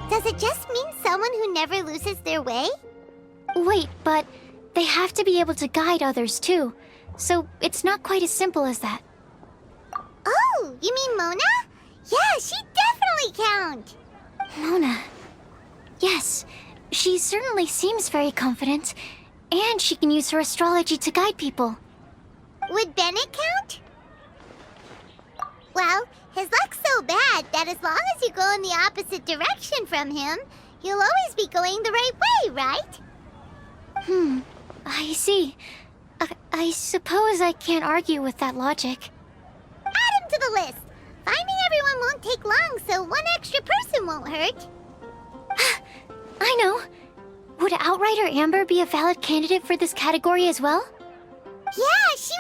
A: Does it just mean someone who never loses their way?
C: Wait, but they have to be able to guide others too, so it's not quite as simple as that.
A: Oh, you mean Mona? Yeah, she definitely count.
C: Mona. Yes, she certainly seems very confident, and she can use her astrology to guide people.
A: Would Bennett count? Well, his luck's so bad that as long as you go in the opposite direction from him, you'll always be going the right way, right?
C: I see. I suppose I can't argue with that logic.
A: Add him to the list. Finding everyone won't take long, so one extra person won't hurt.
C: I know. Would Outrider Amber be a valid candidate for this category as well?
A: Yeah, she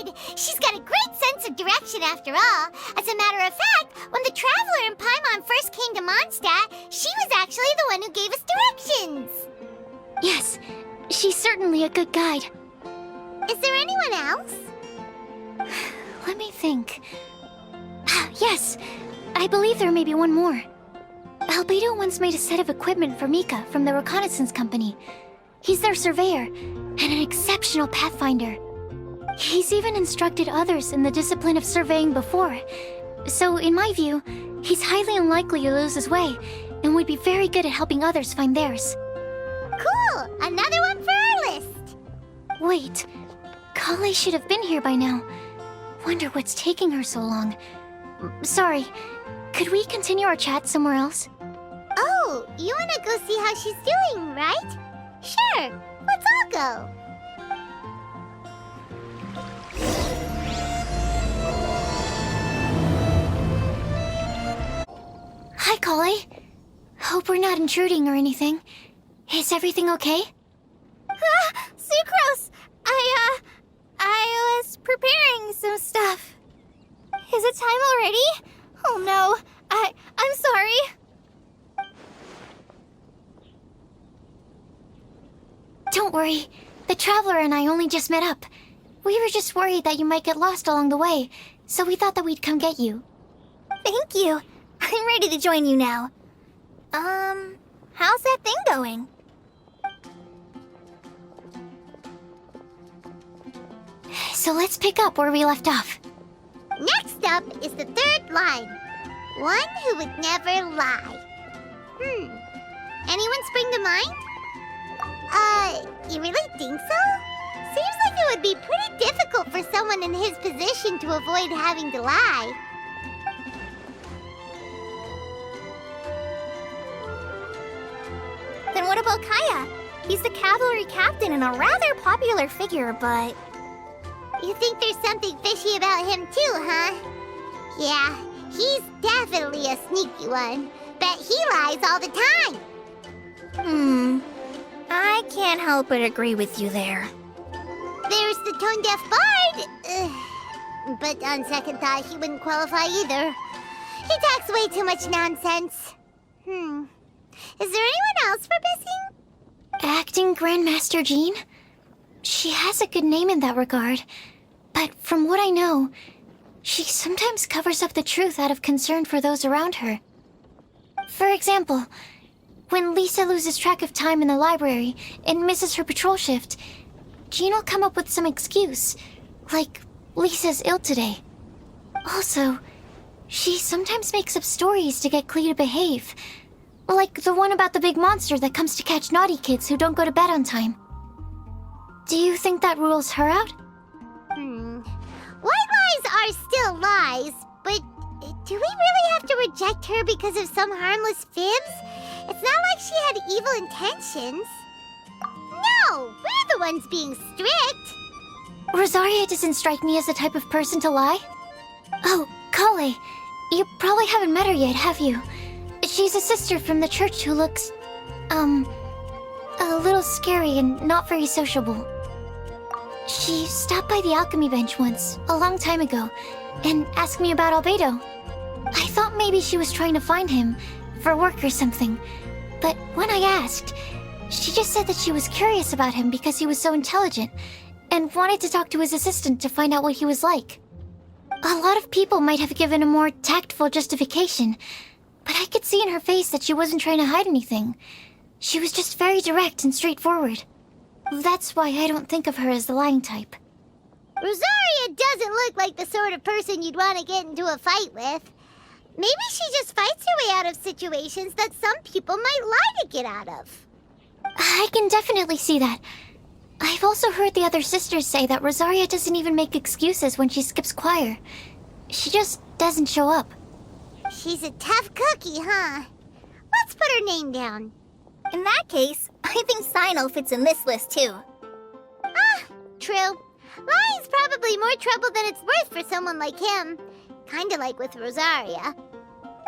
A: would! She's got a great sense of direction after all. As a matter of fact, when the Traveler and Paimon first came to Mondstadt, she was actually the one who gave us directions.
C: Yes, she's certainly a good guide.
A: Is there anyone else?
C: Let me think. Yes, I believe there may be one more. Albedo once made a set of equipment for Mika from the reconnaissance company. He's their surveyor and an exceptional pathfinder. He's even instructed others in the discipline of surveying before. So, in my view, he's highly unlikely to lose his way, and would be very good at helping others find theirs.
A: Cool! Another one for our list!
C: Wait, Kale should have been here by now. Wonder what's taking her so long. Sorry, could we continue our chat somewhere else?
A: Oh, you wanna go see how she's doing, right? Sure, let's all go.
C: Hi, Kale. Hope we're not intruding or anything. Is everything okay?
A: Sucrose! I was preparing some stuff. Is it time already? Oh no, I'm sorry.
C: Don't worry. The Traveler and I only just met up. We were just worried that you might get lost along the way, so we thought that we'd come get you.
A: Thank you. I'm ready to join you now. How's that thing going?
C: So let's pick up where we left off.
A: Next up is the third line. One who would never lie. Anyone spring to mind? You really think so? Seems like it would be pretty difficult for someone in his position to avoid having to lie. Then what about Kaya? He's the cavalry captain and a rather popular figure, but... You think there's something fishy about him too, huh? Yeah, he's definitely a sneaky one. Bet he lies all the time. I can't help but agree with you there. There's the tone-deaf bard. But on second thought, he wouldn't qualify either. He talks way too much nonsense. Is there anyone else we're missing?
C: Acting Grandmaster Jean? She has a good name in that regard. But from what I know, she sometimes covers up the truth out of concern for those around her. For example, when Lisa loses track of time in the library and misses her patrol shift, Jean will come up with some excuse, like Lisa's ill today. Also, she sometimes makes up stories to get Klee to behave, like the one about the big monster that comes to catch naughty kids who don't go to bed on time. Do you think that rules her out?
A: White lies are still lies, but do we really have to reject her because of some harmless fibs? It's not like she had evil intentions. No, we're the ones being strict.
C: Rosaria doesn't strike me as the type of person to lie. Oh, Kale, you probably haven't met her yet, have you? She's a sister from the church who looks, a little scary and not very sociable. She stopped by the alchemy bench once, a long time ago, and asked me about Albedo. I thought maybe she was trying to find him, for work or something. But when I asked, she just said that she was curious about him because he was so intelligent, and wanted to talk to his assistant to find out what he was like. A lot of people might have given a more tactful justification, but I could see in her face that she wasn't trying to hide anything. She was just very direct and straightforward. That's why I don't think of her as the lying type.
A: Rosaria doesn't look like the sort of person you'd want to get into a fight with. Maybe she just fights her way out of situations that some people might lie to get out of.
C: I can definitely see that. I've also heard the other sisters say that Rosaria doesn't even make excuses when she skips choir. She just doesn't show up.
A: She's a tough cookie, huh? Let's put her name down. In that case, I think Sino fits in this list too. True. Lying's probably more trouble than it's worth for someone like him. Kinda like with Rosaria.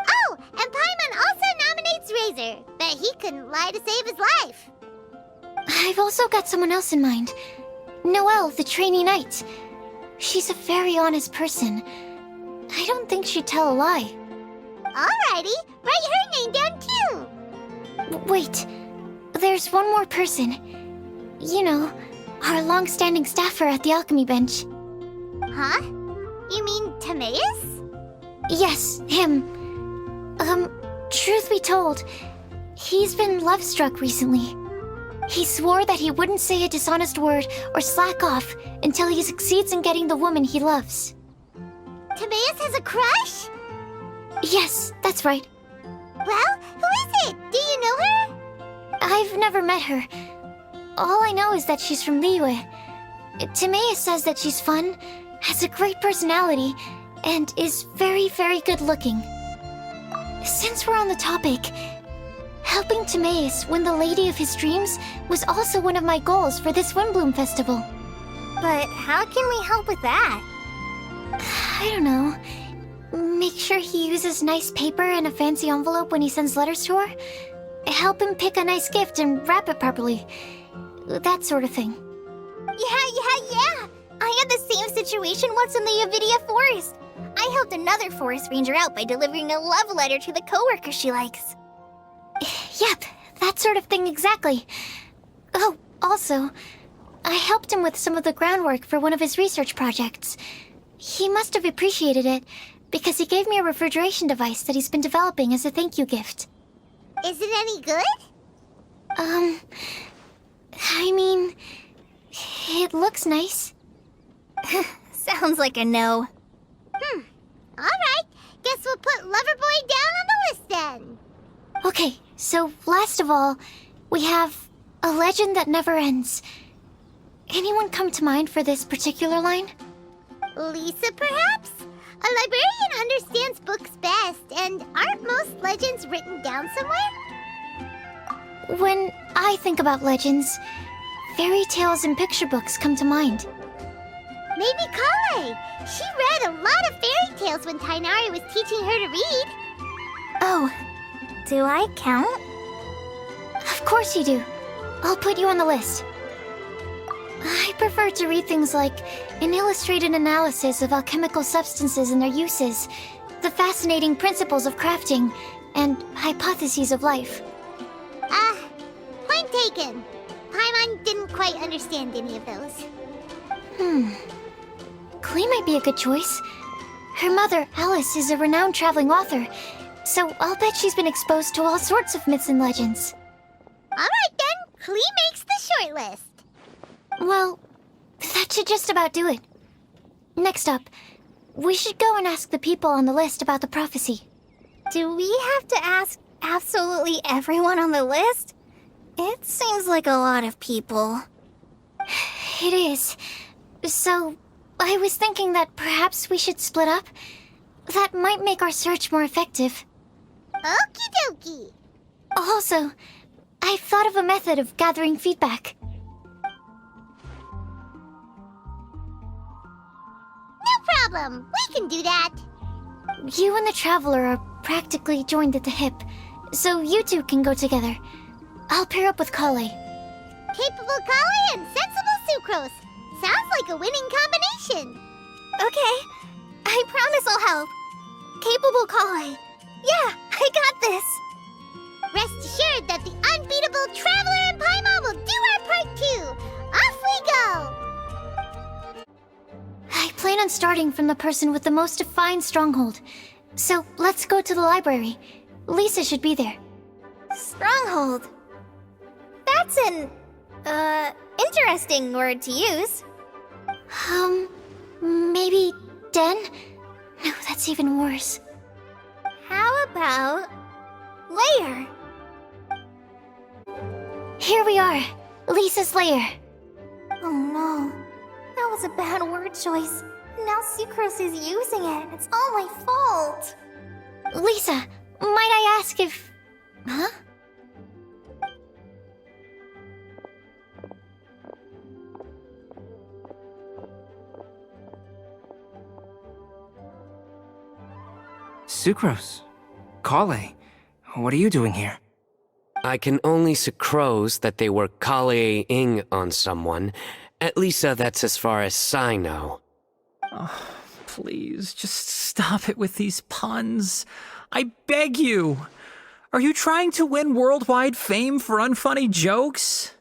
A: Oh, and Paimon also nominates Razor. Bet he couldn't lie to save his life.
C: I've also got someone else in mind. Noelle, the trainee knight. She's a very honest person. I don't think she'd tell a lie.
A: Alrighty, write her name down too.
C: Wait, there's one more person. You know, our long-standing staffer at the alchemy bench.
A: Huh? You mean Timaeus?
C: Yes, him. Truth be told, he's been love-struck recently. He swore that he wouldn't say a dishonest word or slack off until he succeeds in getting the woman he loves.
A: Timaeus has a crush?
C: Yes, that's right.
A: Well, who is it? Do you know her?
C: I've never met her. All I know is that she's from Liyue. Timaeus says that she's fun, has a great personality, and is very, very good looking. Since we're on the topic, helping Timaeus win the lady of his dreams was also one of my goals for this Windblume festival.
D: But how can we help with that?
C: I don't know. Make sure he uses nice paper and a fancy envelope when he sends letters to her. Help him pick a nice gift and wrap it properly. That sort of thing.
A: Yeah. I had the same situation once in the Avidia Forest. I helped another forest ranger out by delivering a love letter to the coworker she likes.
C: Yep, that sort of thing exactly. Oh, also, I helped him with some of the groundwork for one of his research projects. He must have appreciated it, because he gave me a refrigeration device that he's been developing as a thank you gift.
A: Is it any good?
C: I mean, it looks nice.
A: Sounds like a no. Alright, guess we'll put Loverboy down on the list then.
C: Okay, so last of all, we have a legend that never ends. Anyone come to mind for this particular line?
A: Lisa, perhaps? A librarian understands books best, and aren't most legends written down somewhere?
C: When I think about legends, fairy tales and picture books come to mind.
A: Maybe Kale. She read a lot of fairy tales when Tainari was teaching her to read.
C: Oh,
A: Do I count?
C: of course you do. I'll put you on the list. I prefer to read things like an illustrated analysis of alchemical substances and their uses, the fascinating principles of crafting, and hypotheses of life.
A: Point taken. Paimon didn't quite understand any of those.
C: Klee might be a good choice. Her mother, Alice, is a renowned traveling author, so I'll bet she's been exposed to all sorts of myths and legends.
A: Alright then, Klee makes the short list.
C: Well, that should just about do it. Next up, we should go and ask the people on the list about the prophecy.
A: Do we have to ask absolutely everyone on the list? It seems like a lot of people.
C: It is. So, I was thinking that perhaps we should split up. That might make our search more effective.
A: Okie dokie.
C: Also, I've thought of a method of gathering feedback.
A: No problem. We can do that.
C: You and the Traveler are practically joined at the hip, so you two can go together. I'll pair up with Kale.
A: Capable Kale and sensible Sucrose. Sounds like a winning combination. Okay. I promise I'll help. Capable Kale. Yeah, I got this. Rest assured that the unbeatable Traveler and Paimon will do our part too. Off we go.
C: I plan on starting from the person with the most defined stronghold. So let's go to the library. Lisa should be there.
A: Stronghold. That's an, interesting word to use.
C: Maybe den? No, that's even worse.
A: How about layer?
C: Here we are, Lisa's lair.
A: Oh no, that was a bad word choice. Now Sucrose is using it. It's all my fault.
C: Lisa, might I ask if... Huh?
G: Sucrose. Kale. What are you doing here?
E: I can only sucrose that they were Kale-ing on someone. At least that's as far as I know.
F: Please, just stop it with these puns. I beg you. Are you trying to win worldwide fame for unfunny jokes?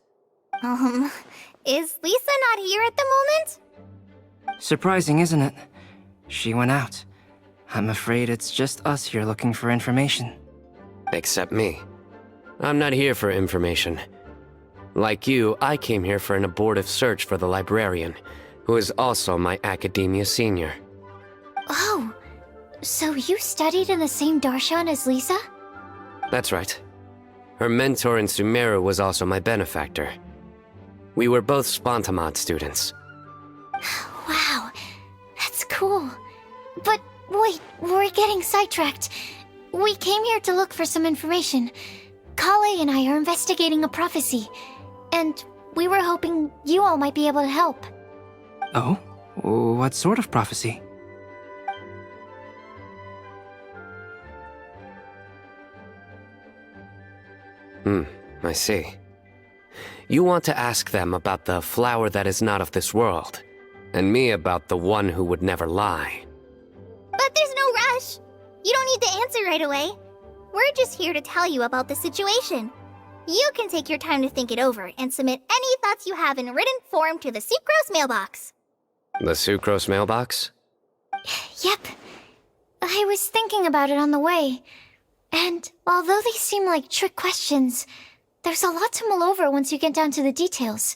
A: Is Lisa not here at the moment?
G: Surprising, isn't it? She went out. I'm afraid it's just us here looking for information.
E: Except me. I'm not here for information. Like you, I came here for an abortive search for the librarian, who is also my academia senior.
C: Oh, so you studied in the same darshan as Lisa?
E: That's right. Her mentor in Sumeru was also my benefactor. We were both Spontamod students.
C: Wow, that's cool. But wait, we're getting sidetracked. We came here to look for some information. Kale and I are investigating a prophecy, and we were hoping you all might be able to help.
G: Oh? What sort of prophecy?
E: I see. You want to ask them about the flower that is not of this world, and me about the one who would never lie.
A: But there's no rush. You don't need to answer right away. We're just here to tell you about the situation. You can take your time to think it over and submit any thoughts you have in written form to the Sucrose mailbox.
E: The Sucrose mailbox?
C: Yep. I was thinking about it on the way. And although they seem like trick questions, there's a lot to mull over once you get down to the details.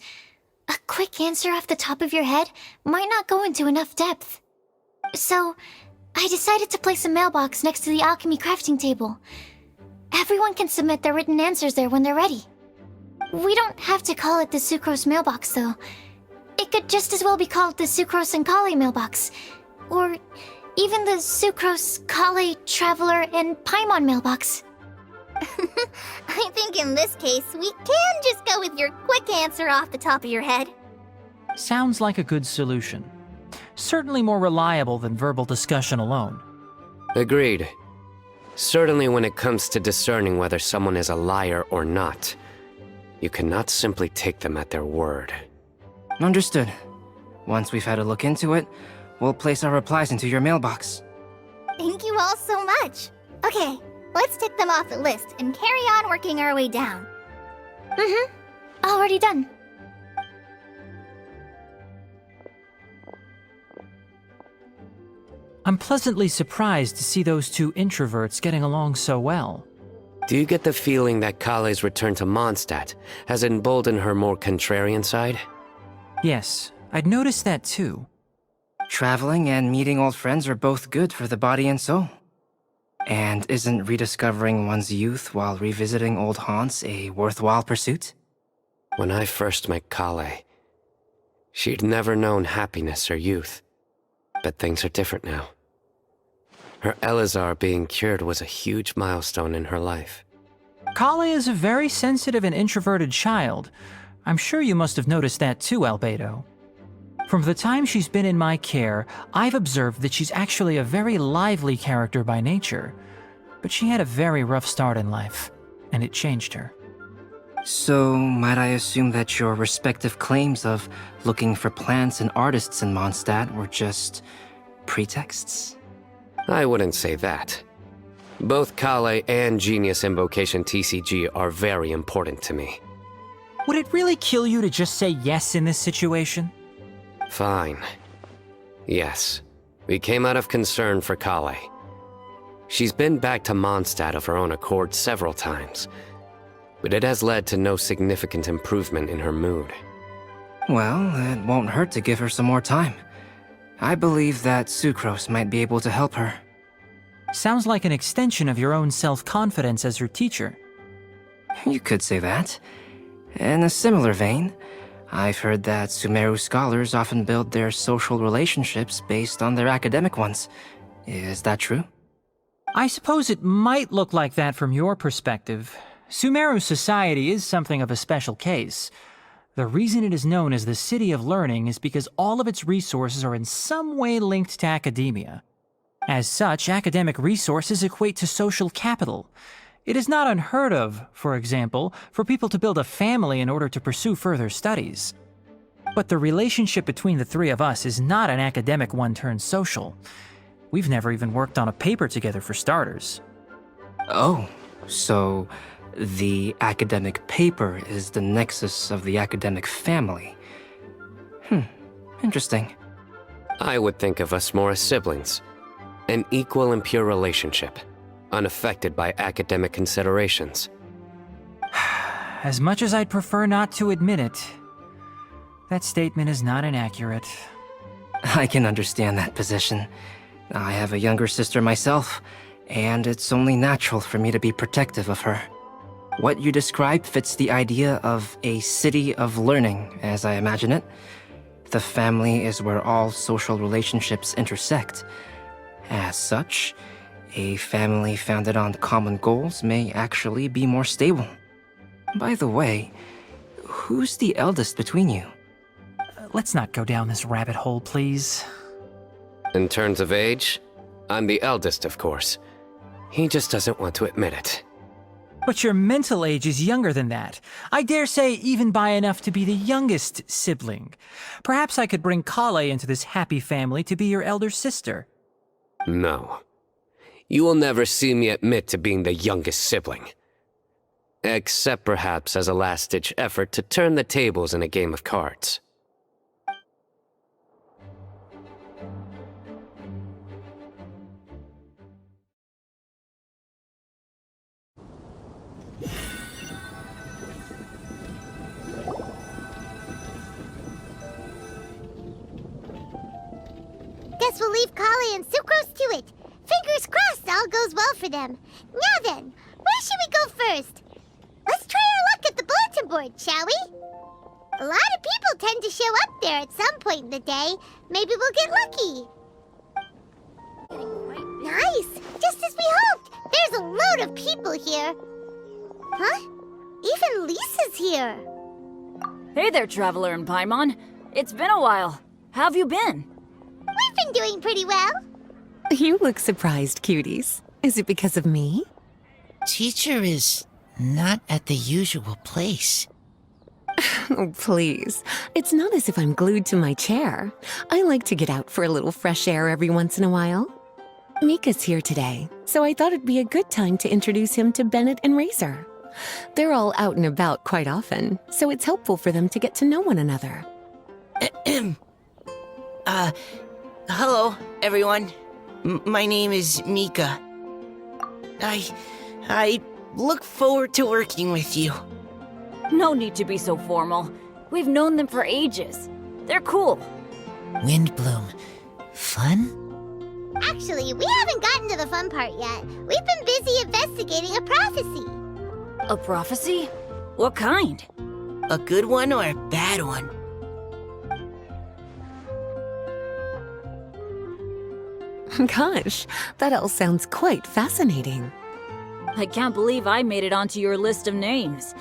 C: A quick answer off the top of your head might not go into enough depth. So, I decided to place a mailbox next to the alchemy crafting table. Everyone can submit their written answers there when they're ready. We don't have to call it the Sucrose mailbox, though. It could just as well be called the Sucrose and Kale mailbox. Or even the Sucrose, Kale, Traveler, and Paimon mailbox.
A: I think in this case, we can just go with your quick answer off the top of your head.
F: Sounds like a good solution. Certainly more reliable than verbal discussion alone.
E: Agreed. Certainly when it comes to discerning whether someone is a liar or not, you cannot simply take them at their word.
G: Understood. Once we've had a look into it, we'll place our replies into your mailbox.
A: Thank you all so much. Okay, let's tick them off the list and carry on working our way down.
C: Already done.
F: I'm pleasantly surprised to see those two introverts getting along so well.
E: Do you get the feeling that Kale's return to Mondstadt has emboldened her more contrarian side?
F: Yes, I'd noticed that too.
G: Traveling and meeting old friends are both good for the body and soul. And isn't rediscovering one's youth while revisiting old haunts a worthwhile pursuit?
E: When I first met Kale, she'd never known happiness or youth. But things are different now. Her Elazar being cured was a huge milestone in her life.
F: Kale is a very sensitive and introverted child. I'm sure you must have noticed that too, Albedo. From the time she's been in my care, I've observed that she's actually a very lively character by nature. But she had a very rough start in life, and it changed her.
G: So, might I assume that your respective claims of looking for plants and artists in Mondstadt were just pretexts?
E: I wouldn't say that. Both Kale and Genius Invocation TCG are very important to me.
F: Would it really kill you to just say yes in this situation?
E: Fine. Yes, we came out of concern for Kale. She's been back to Mondstadt of her own accord several times, but it has led to no significant improvement in her mood.
G: Well, it won't hurt to give her some more time. I believe that Sucrose might be able to help her.
F: Sounds like an extension of your own self-confidence as her teacher.
G: You could say that. In a similar vein, I've heard that Sumeru scholars often build their social relationships based on their academic ones. Is that true?
F: I suppose it might look like that from your perspective. Sumeru society is something of a special case. The reason it is known as the City of Learning is because all of its resources are in some way linked to academia. As such, academic resources equate to social capital. It is not unheard of, for example, for people to build a family in order to pursue further studies. But the relationship between the three of us is not an academic one turned social. We've never even worked on a paper together for starters.
G: Oh, so the academic paper is the nexus of the academic family. Interesting.
E: I would think of us more as siblings. An equal and pure relationship, unaffected by academic considerations.
F: as much as I'd prefer not to admit it, that statement is not inaccurate.
G: I can understand that position. I have a younger sister myself, and it's only natural for me to be protective of her. What you describe fits the idea of a city of learning, as I imagine it. The family is where all social relationships intersect. As such, a family founded on common goals may actually be more stable. By the way, who's the eldest between you?
F: Let's not go down this rabbit hole, please.
E: In terms of age, I'm the eldest, of course. He just doesn't want to admit it.
F: But your mental age is younger than that. I dare say even by enough to be the youngest sibling. Perhaps I could bring Kale into this happy family to be your elder sister.
E: No. You will never see me admit to being the youngest sibling. Except perhaps as a last-ditch effort to turn the tables in a game of cards.
A: Guess we'll leave Kale and Sucrose to it. Fingers crossed all goes well for them. Now then, where should we go first? Let's try our luck at the bulletin board, shall we? A lot of people tend to show up there at some point in the day. Maybe we'll get lucky. Nice! Just as we hoped! There's a load of people here. Huh? Even Lisa's here.
I: Hey there, Traveler and Paimon. It's been a while. How have you been?
A: We've been doing pretty well.
J: You look surprised, cuties. Is it because of me?
K: Teacher is not at the usual place.
J: Oh, please. It's not as if I'm glued to my chair. I like to get out for a little fresh air every once in a while. Mika's here today, so I thought it'd be a good time to introduce him to Bennett and Razor. They're all out and about quite often, so it's helpful for them to get to know one another.
K: Hello, everyone. My name is Mika. I look forward to working with you.
I: No need to be so formal. We've known them for ages. They're cool.
K: Windblume. Fun?
A: Actually, we haven't gotten to the fun part yet. We've been busy investigating a prophecy.
I: A prophecy? What kind?
K: A good one or a bad one?
J: Gosh, that all sounds quite fascinating.
I: I can't believe I made it onto your list of names.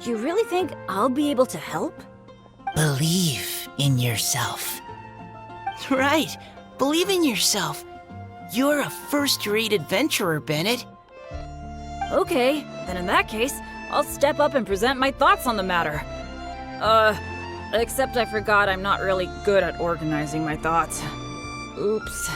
I: You really think I'll be able to help?
K: Believe in yourself. Right. Believe in yourself. You're a first-rate adventurer, Bennett.
I: Okay, then in that case, I'll step up and present my thoughts on the matter. Except I forgot I'm not really good at organizing my thoughts. Oops.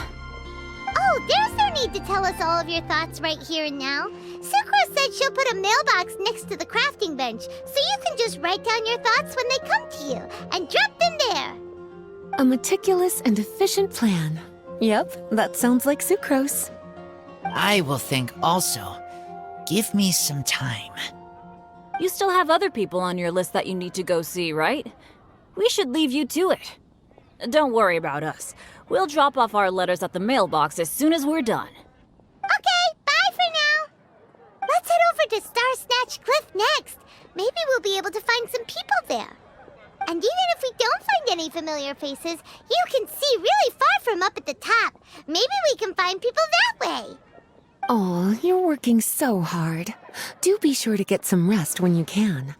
A: Oh, there's no need to tell us all of your thoughts right here and now. Sucrose said she'll put a mailbox next to the crafting bench, so you can just write down your thoughts when they come to you, and drop them there.
J: A meticulous and efficient plan. Yep, that sounds like Sucrose.
K: I will think also. Give me some time.
I: You still have other people on your list that you need to go see, right? We should leave you to it. Don't worry about us. We'll drop off our letters at the mailbox as soon as we're done.
A: Okay, bye for now. Let's head over to Star Snatch Cliff next. Maybe we'll be able to find some people there. And even if we don't find any familiar faces, you can see really far from up at the top. Maybe we can find people that way.
J: Oh, you're working so hard. Do be sure to get some rest when you can.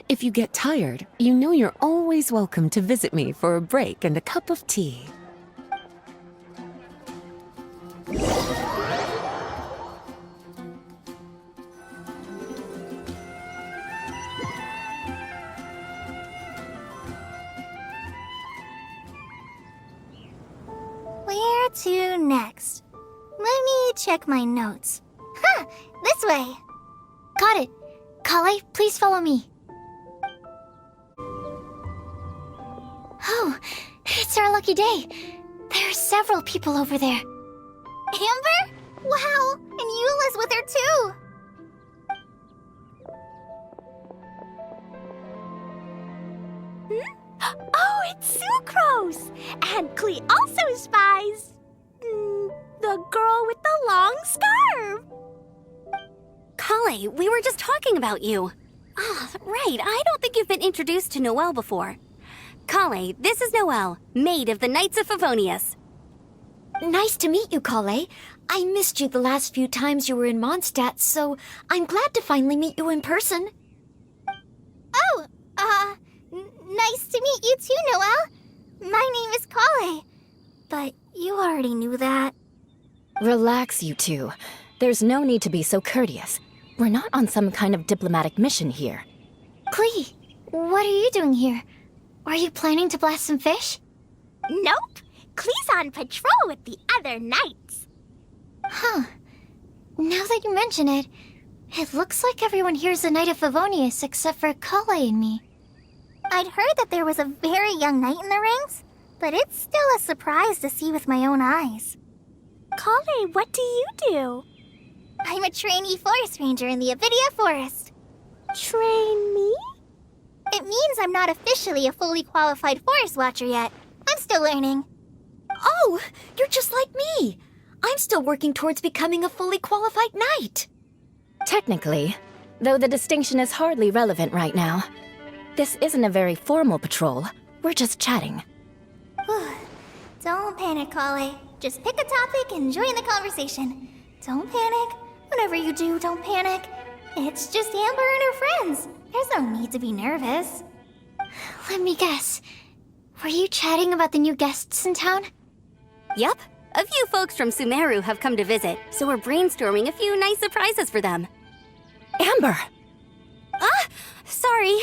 J: If you get tired, you know you're always welcome to visit me for a break and a cup of tea.
C: Where to next? Let me check my notes. Huh, this way. Got it. Kale, please follow me. Oh, it's our lucky day. There are several people over there. Amber? Wow, and Eula's with her too.
A: Oh, it's Sucrose! And Klee also spies the girl with the long scarf.
D: Kale, we were just talking about you. Ah, right. I don't think you've been introduced to Noelle before. Kale, this is Noelle, maid of the Knights of Favonius.
C: Nice to meet you, Kale. I missed you the last few times you were in Mondstadt, so I'm glad to finally meet you in person.
A: Oh, nice to meet you too, Noelle. My name is Kale. But you already knew that.
B: Relax, you two. There's no need to be so courteous. We're not on some kind of diplomatic mission here.
C: Klee, what are you doing here? Are you planning to blast some fish?
A: Nope. Klee's on patrol with the other knights.
C: Huh. Now that you mention it, it looks like everyone here is a Knight of Favonius except for Kale and me.
A: I'd heard that there was a very young knight in the rings, but it's still a surprise to see with my own eyes. Kale, what do you do? I'm a trainee forest ranger in the Avidia Forest. Trainee? It means I'm not officially a fully qualified forest watcher yet. I'm still learning.
C: Oh, you're just like me. I'm still working towards becoming a fully qualified knight.
B: Technically, though the distinction is hardly relevant right now. This isn't a very formal patrol. We're just chatting.
A: Don't panic, Kale. Just pick a topic and join the conversation. Don't panic. Whatever you do, don't panic. It's just Amber and her friends. There's no need to be nervous.
C: Let me guess. Were you chatting about the new guests in town?
D: Yup. A few folks from Sumeru have come to visit, so we're brainstorming a few nice surprises for them.
B: Amber!
D: Sorry,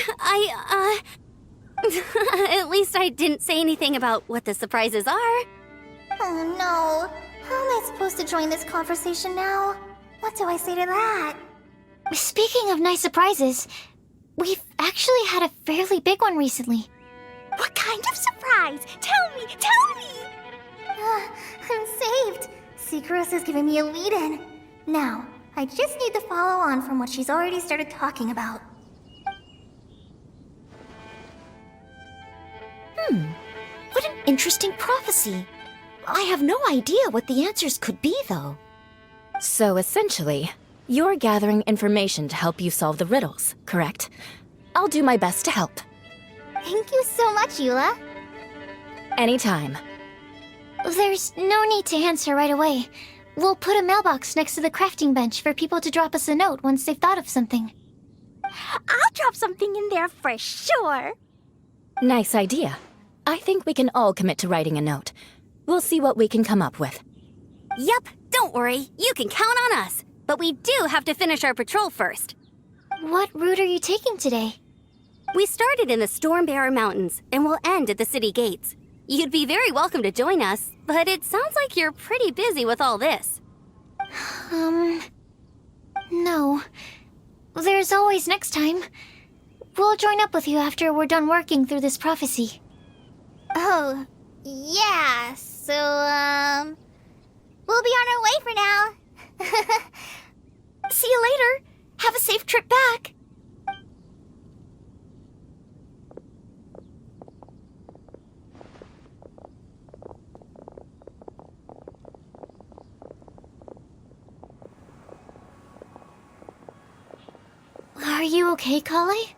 D: At least I didn't say anything about what the surprises are.
A: Oh no. How am I supposed to join this conversation now? What do I say to that?
C: Speaking of nice surprises, we've actually had a fairly big one recently.
A: What kind of surprise? Tell me! Tell me! I'm saved. Sucrose is giving me a lead-in. Now, I just need to follow on from what she's already started talking about.
C: What an interesting prophecy. I have no idea what the answers could be, though.
B: So essentially, you're gathering information to help you solve the riddles, correct? I'll do my best to help.
A: Thank you so much, Eula.
B: Anytime.
C: There's no need to answer right away. We'll put a mailbox next to the crafting bench for people to drop us a note once they've thought of something.
A: I'll drop something in there for sure.
B: Nice idea. I think we can all commit to writing a note. We'll see what we can come up with.
D: Yup, don't worry. You can count on us. But we do have to finish our patrol first.
C: What route are you taking today?
D: We started in the Stormbearer Mountains and will end at the city gates. You'd be very welcome to join us, but it sounds like you're pretty busy with all this.
C: No. There's always next time. We'll join up with you after we're done working through this prophecy.
A: Oh, yeah, so, we'll be on our way for now.
C: See you later. Have a safe trip back. Are you okay, Kale?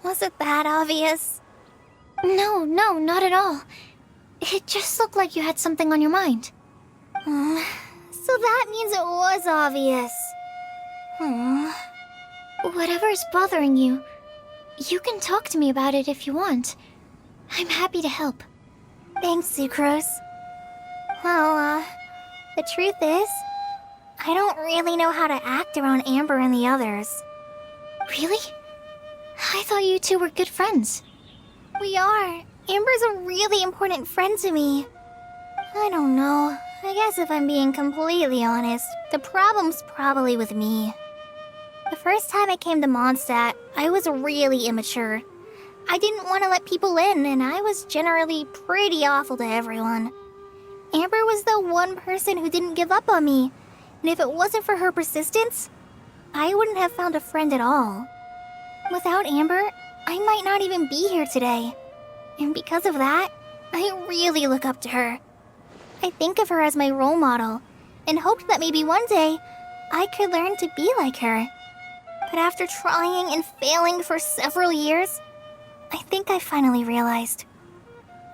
A: Was it that obvious?
C: No, not at all. It just looked like you had something on your mind.
A: So that means it was obvious.
C: Whatever's bothering you, you can talk to me about it if you want. I'm happy to help.
A: Thanks, Sucrose. Well, the truth is, I don't really know how to act around Amber and the others.
C: Really? I thought you two were good friends.
A: We are. Amber's a really important friend to me. I don't know. I guess if I'm being completely honest, the problem's probably with me. The first time I came to Mondstadt, I was really immature. I didn't want to let people in, and I was generally pretty awful to everyone. Amber was the one person who didn't give up on me, and if it wasn't for her persistence, I wouldn't have found a friend at all.
C: Without Amber, I might not even be here today. And because of that, I really look up to her. I think of her as my role model, and hoped that maybe one day I could learn to be like her. But after trying and failing for several years, I think I finally realized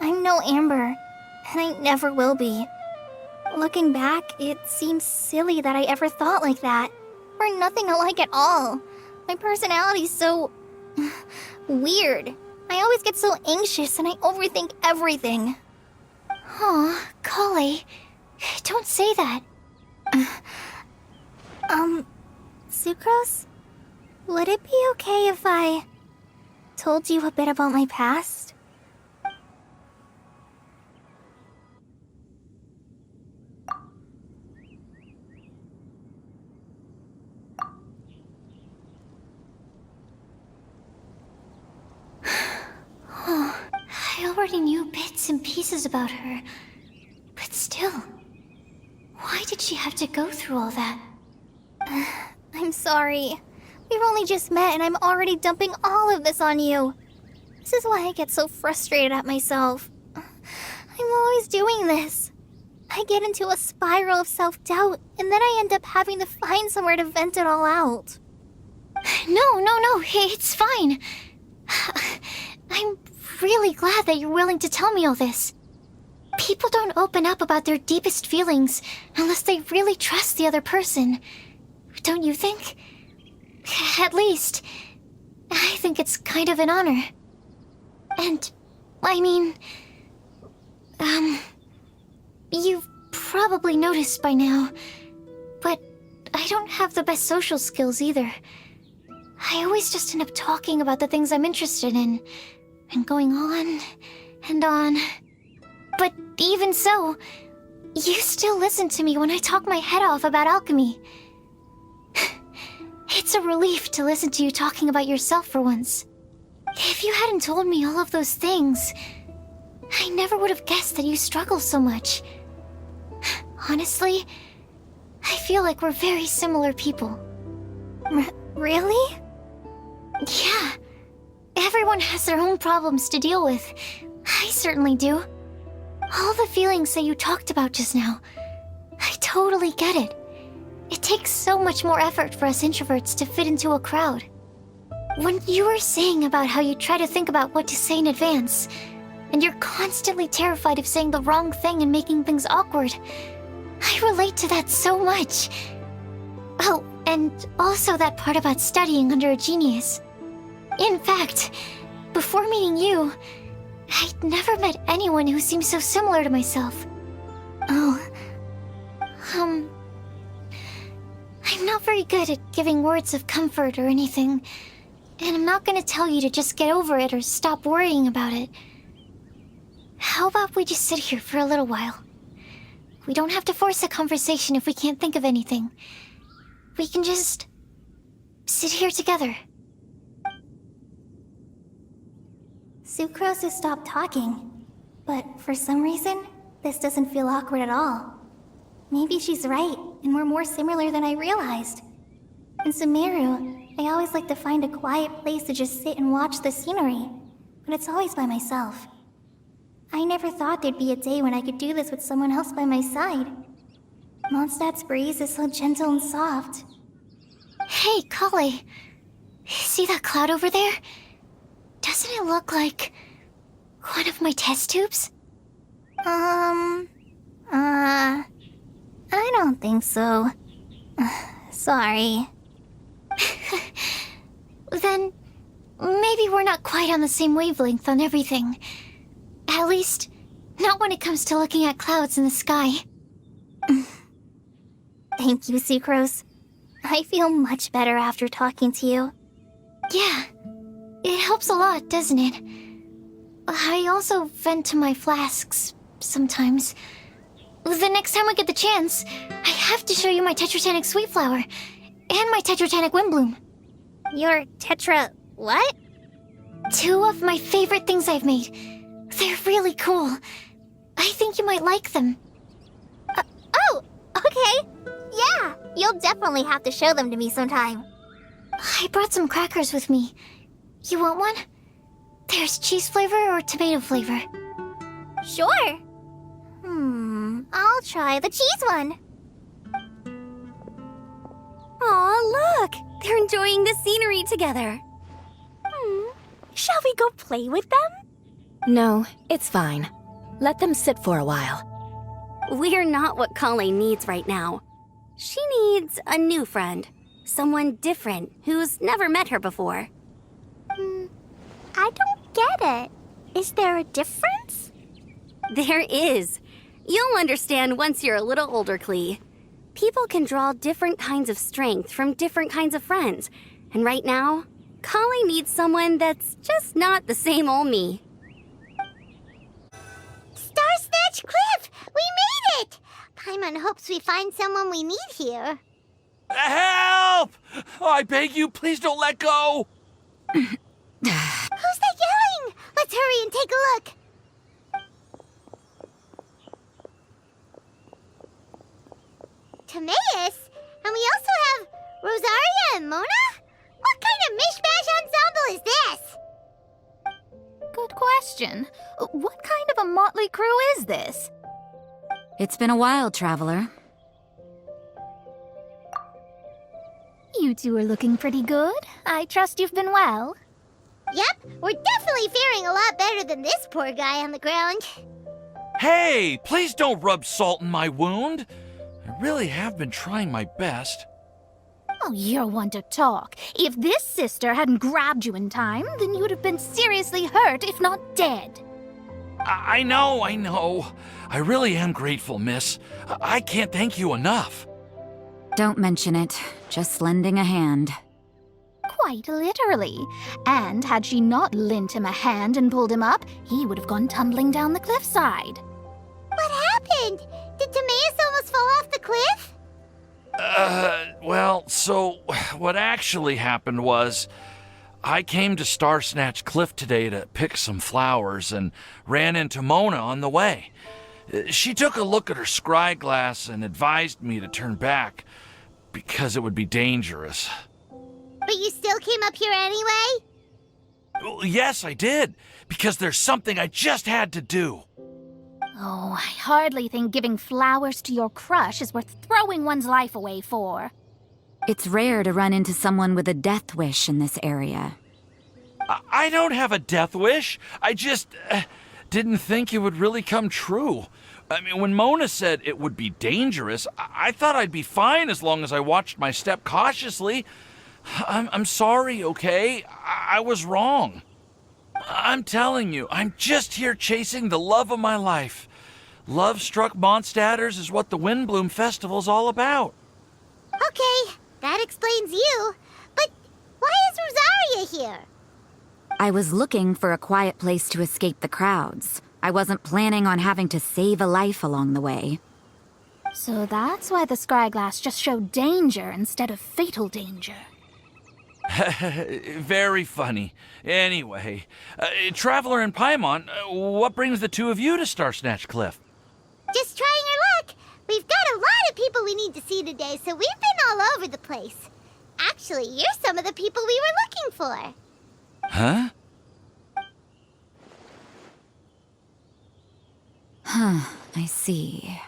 C: I'm no Amber, and I never will be. Looking back, it seems silly that I ever thought like that. We're nothing alike at all. My personality's so weird. I always get so anxious and I overthink everything. Aw, Kale, don't say that. Sucrose? Would it be okay if I told you a bit about my past? Oh, I already knew bits and pieces about her, but still, why did she have to go through all that? I'm sorry. We've only just met and I'm already dumping all of this on you. This is why I get so frustrated at myself. I'm always doing this. I get into a spiral of self-doubt and then I end up having to find somewhere to vent it all out. No, it's fine. I'm really glad that you're willing to tell me all this. People don't open up about their deepest feelings unless they really trust the other person. Don't you think? At least, I think it's kind of an honor. And, I mean, you've probably noticed by now, but I don't have the best social skills either. I always just end up talking about the things I'm interested in, and going on and on. But even so, you still listen to me when I talk my head off about alchemy. It's a relief to listen to you talking about yourself for once. If you hadn't told me all of those things, I never would have guessed that you struggle so much. Honestly, I feel like we're very similar people. Really? Yeah. Everyone has their own problems to deal with. I certainly do. All the feelings that you talked about just now, I totally get it. It takes so much more effort for us introverts to fit into a crowd. When you were saying about how you try to think about what to say in advance, and you're constantly terrified of saying the wrong thing and making things awkward, I relate to that so much. Oh, and also that part about studying under a genius. In fact, before meeting you, I'd never met anyone who seemed so similar to myself. Oh, I'm not very good at giving words of comfort or anything, and I'm not gonna tell you to just get over it or stop worrying about it. How about we just sit here for a little while? We don't have to force a conversation if we can't think of anything. We can just sit here together. Sucrose has stopped talking, but for some reason, this doesn't feel awkward at all. Maybe she's right, and we're more similar than I realized. In Sumeru, I always like to find a quiet place to just sit and watch the scenery, but it's always by myself. I never thought there'd be a day when I could do this with someone else by my side. Mondstadt's breeze is so gentle and soft. Hey, Kale. See that cloud over there? Doesn't it look like one of my test tubes? I don't think so. Sorry. Then, maybe we're not quite on the same wavelength on everything. At least, not when it comes to looking at clouds in the sky. Thank you, Sucrose. I feel much better after talking to you. Yeah, it helps a lot, doesn't it? I also vent to my flasks sometimes. The next time we get the chance, I have to show you my Tetratanic Sweet Flower and my Tetratanic Windblume. Your Tetra... what? Two of my favorite things I've made. They're really cool. I think you might like them. Oh, okay. Yeah, you'll definitely have to show them to me sometime. I brought some crackers with me. You want one? There's cheese flavor or tomato flavor.
A: Sure. I'll try the cheese one.
D: Aw, look! They're enjoying the scenery together.
B: Shall we go play with them? No, it's fine. Let them sit for a while.
D: We're not what Colleen needs right now. She needs a new friend. Someone different who's never met her before.
A: I don't get it. Is there a difference?
D: There is. You'll understand once you're a little older, Klee. People can draw different kinds of strength from different kinds of friends. And right now, Colleen needs someone that's just not the same old me.
A: Star Snatch Cliff! We made it! Paimon hopes we find someone we need here.
L: Help! I beg you, please don't let go!
A: Who's that yelling? Let's hurry and take a look. Timaeus? And we also have Rosaria and Mona? What kind of mishmash ensemble is this?
H: Good question. What kind of a motley crew is this?
B: It's been a while, Traveler.
H: You two are looking pretty good. I trust you've been well.
A: Yep, we're definitely faring a lot better than this poor guy on the ground.
L: Hey, please don't rub salt in my wound. I really have been trying my best.
H: Oh, you're one to talk. If this sister hadn't grabbed you in time, then you'd have been seriously hurt, if not dead.
L: I know. I really am grateful, miss. I can't thank you enough.
B: Don't mention it. Just lending a hand.
H: Quite literally. And had she not lent him a hand and pulled him up, he would have gone tumbling down the cliffside.
A: What happened? Did Timaeus almost fall off the cliff?
L: Well, so what actually happened was I came to Star Snatch Cliff today to pick some flowers and ran into Mona on the way. She took a look at her scry glass and advised me to turn back because it would be dangerous.
A: But you still came up here anyway?
L: Well, yes, I did, because there's something I just had to do.
H: Oh, I hardly think giving flowers to your crush is worth throwing one's life away for.
B: It's rare to run into someone with a death wish in this area.
L: I don't have a death wish. I just didn't think it would really come true. I mean, when Mona said it would be dangerous, I thought I'd be fine as long as I watched my step cautiously. I'm sorry, okay? I was wrong. I'm telling you, I'm just here chasing the love of my life. Love-struck Mondstadters is what the Windblume Festival's all about.
A: Okay, that explains you. But why is Rosaria here?
B: I was looking for a quiet place to escape the crowds. I wasn't planning on having to save a life along the way.
H: So that's why the scryglass just showed danger instead of fatal danger.
L: Very funny. Anyway, Traveler and Paimon, what brings the two of you to Star Snatch Cliff?
A: Just trying our luck. We've got a lot of people we need to see today, so we've been all over the place. Actually, you're some of the people we were looking for.
L: Huh?
B: I see.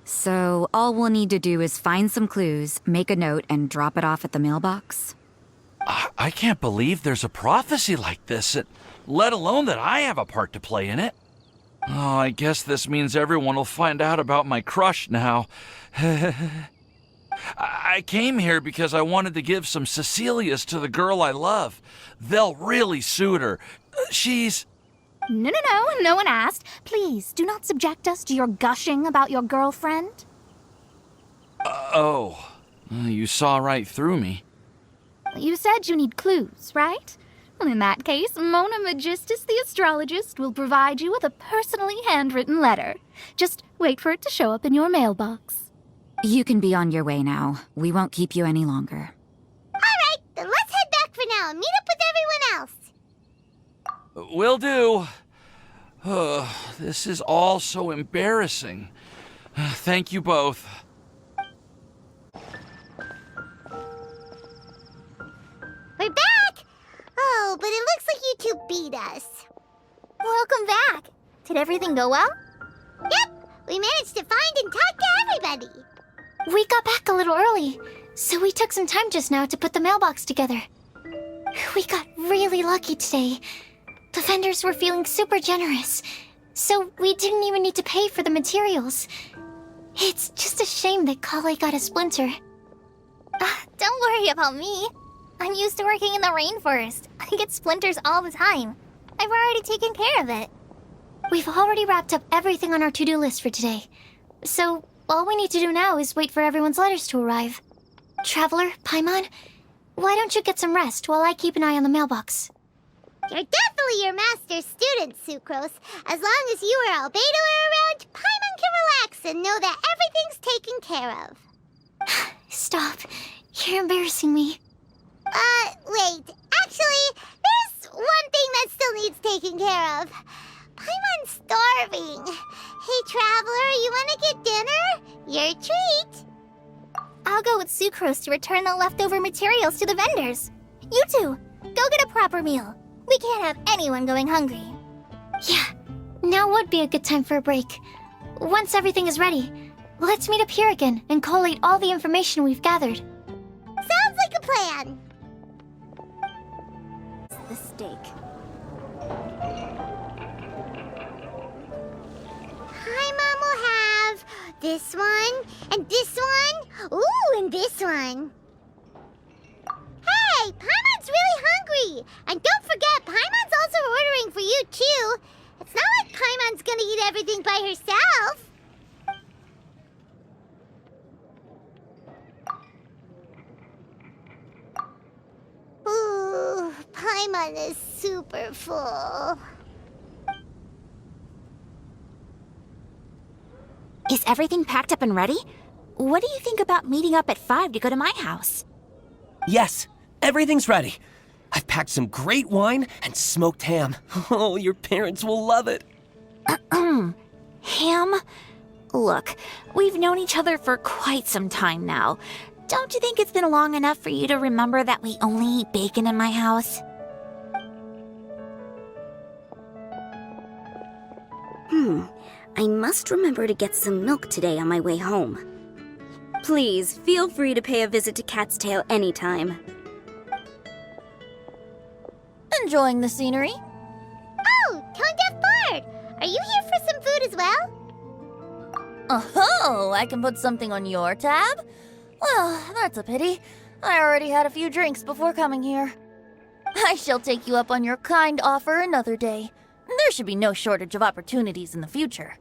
B: So all we'll need to do is find some clues, make a note, and drop it off at the mailbox?
L: I can't believe there's a prophecy like this, let alone that I have a part to play in it. Oh, I guess this means everyone will find out about my crush now. I came here because I wanted to give some Cecilias to the girl I love. They'll really suit her. She's...
H: No, no one asked. Please, do not subject us to your gushing about your girlfriend.
L: You saw right through me.
H: You said you need clues, right? Well, in that case, Mona Magistus the astrologist will provide you with a personally handwritten letter. Just wait for it to show up in your mailbox.
B: You can be on your way now. We won't keep you any longer.
A: All right, then let's head back for now and meet up with everyone else.
L: Will do. This is all so embarrassing. Thank you both.
A: We're back! Oh, but it Welcome back! Did everything go well? Yep! We managed to find and talk to everybody!
C: We got back a little early, so we took some time just now to put the mailbox together. We got really lucky today. The vendors were feeling super generous, so we didn't even need to pay for the materials. It's just a shame that Kale got a splinter.
A: Don't worry about me. I'm used to working in the rainforest. I get splinters all the time. I've already taken care of it.
C: We've already wrapped up everything on our to-do list for today. So, all we need to do now is wait for everyone's letters to arrive. Traveler, Paimon, why don't you get some rest while I keep an eye on the mailbox?
A: You're definitely your master's student, Sucrose. As long as you or Albedo are around, Paimon can relax and know that everything's taken care of.
C: Stop. You're embarrassing me.
A: Wait. Actually, there's one thing that still needs taking care of. Paimon's starving. Hey, Traveler, you want to get dinner? Your treat. I'll go with Sucrose to return the leftover materials to the vendors. You two, go get a proper meal. We can't have anyone going hungry.
C: Yeah, now would be a good time for a break. Once everything is ready, let's meet up here again and collate all the information we've gathered.
A: Sounds like a plan.
D: The steak.
A: Paimon will have this one, and this one, ooh, and this one. Hey, Paimon's really hungry! And don't forget, Paimon's also ordering for you, too. It's not like Paimon's gonna eat everything by herself. Ooh, Paimon is super full.
B: Is everything packed up and ready? What do you think about meeting up at 5 to go to my house?
M: Yes, everything's ready. I've packed some great wine and smoked ham. Oh, your parents will love it.
B: Ham? Look, we've known each other for quite some time now. Don't you think it's been long enough for you to remember that we only eat bacon in my house?
D: I must remember to get some milk today on my way home. Please, feel free to pay a visit to Cat's Tail anytime.
H: Enjoying the scenery?
A: Oh, Tone Deaf Bard! Are you here for some food as well?
H: Oh, I can put something on your tab? Well, that's a pity. I already had a few drinks before coming here. I shall take you up on your kind offer another day. There should be no shortage of opportunities in the future.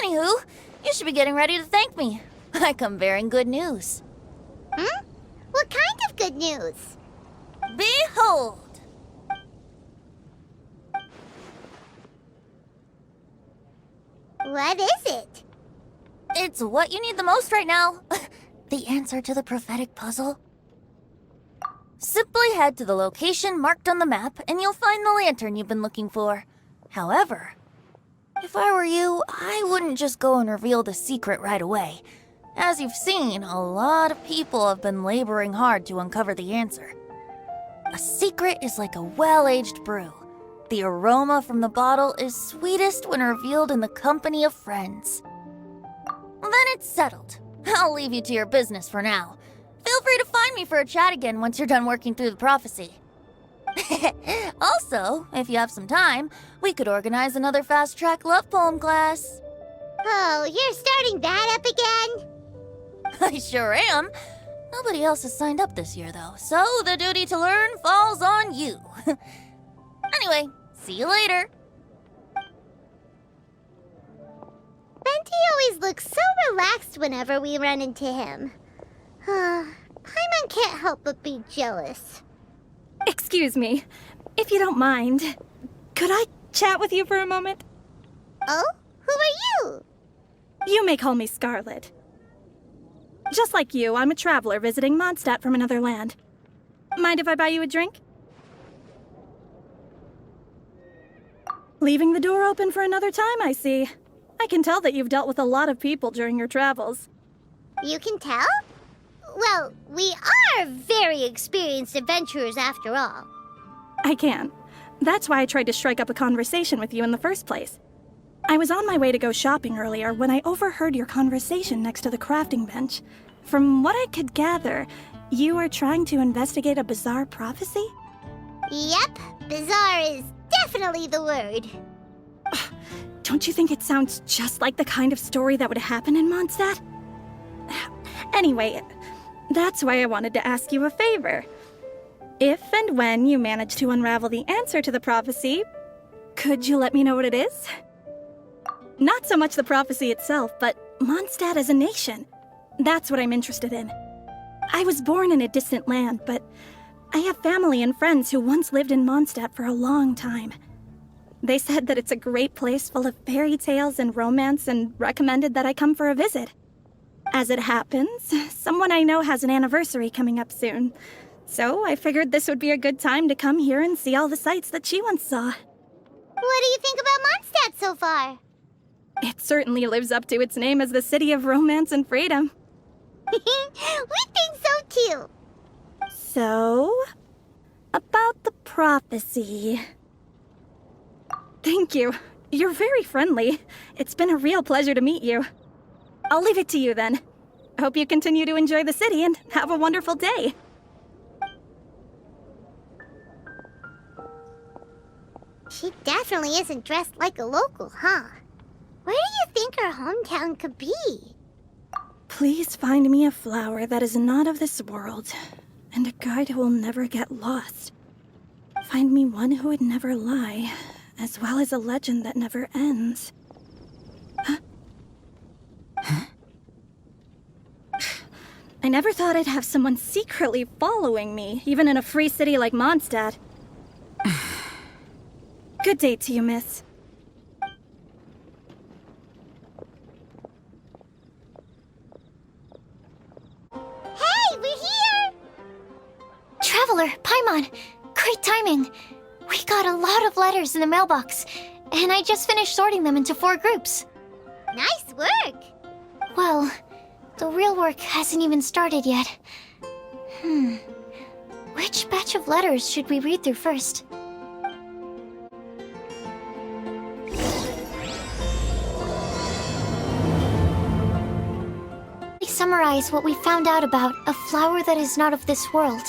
H: Anywho, you should be getting ready to thank me. I come bearing good news.
A: What kind of good news?
H: Behold!
A: What is it?
H: It's what you need the most right now. The answer to the prophetic puzzle. Simply head to the location marked on the map and you'll find the lantern you've been looking for. However, if I were you, I wouldn't just go and reveal the secret right away. As you've seen, a lot of people have been laboring hard to uncover the answer. A secret is like a well-aged brew. The aroma from the bottle is sweetest when revealed in the company of friends. Then it's settled. I'll leave you to your business for now. Feel free to find me for a chat again once you're done working through the prophecy. Also, if you have some time, we could organize another fast-track love poem class.
A: Oh, you're starting that up again?
H: I sure am. Nobody else has signed up this year, though, so the duty to learn falls on you. Anyway, see you later.
A: Benti always looks so relaxed whenever we run into him. Paimon can't help but be jealous.
N: Excuse me, if you don't mind, could I chat with you for a moment?
A: Oh? Who are you?
N: You may call me Scarlet. Just like you, I'm a traveler visiting Mondstadt from another land. Mind if I buy you a drink? Leaving the door open for another time, I see. I can tell that you've dealt with a lot of people during your travels.
A: You can tell? Well, we are very experienced adventurers after all.
N: I can. That's why I tried to strike up a conversation with you in the first place. I was on my way to go shopping earlier when I overheard your conversation next to the crafting bench. From what I could gather, you are trying to investigate a bizarre prophecy?
A: Yep, bizarre is definitely the word.
N: Don't you think it sounds just like the kind of story that would happen in Mondstadt? Anyway, that's why I wanted to ask you a favor. If and when you manage to unravel the answer to the prophecy, could you let me know what it is? Not so much the prophecy itself, but Mondstadt as a nation. That's what I'm interested in. I was born in a distant land, but I have family and friends who once lived in Mondstadt for a long time. They said that it's a great place full of fairy tales and romance and recommended that I come for a visit. As it happens, someone I know has an anniversary coming up soon. So I figured this would be a good time to come here and see all the sights that she once saw.
A: What do you think about Mondstadt so far?
N: It certainly lives up to its name as the city of romance and freedom.
A: We think so too.
N: So, about the prophecy. Thank you. You're very friendly. It's been a real pleasure to meet you. I'll leave it to you then. Hope you continue to enjoy the city and have a wonderful day.
A: She definitely isn't dressed like a local, huh? Where do you think her hometown could be?
N: Please find me a flower that is not of this world, and a guide who will never get lost. Find me one who would never lie, as well as a legend that never ends. Huh? I never thought I'd have someone secretly following me, even in a free city like Mondstadt. Good day to you, miss.
A: Hey, we're here!
C: Traveler, Paimon, great timing. We got a lot of letters in the mailbox, and I just finished sorting them into 4 groups.
A: Nice work!
C: Well, the real work hasn't even started yet. Which batch of letters should we read through first? Summarize what we found out about a flower that is not of this world.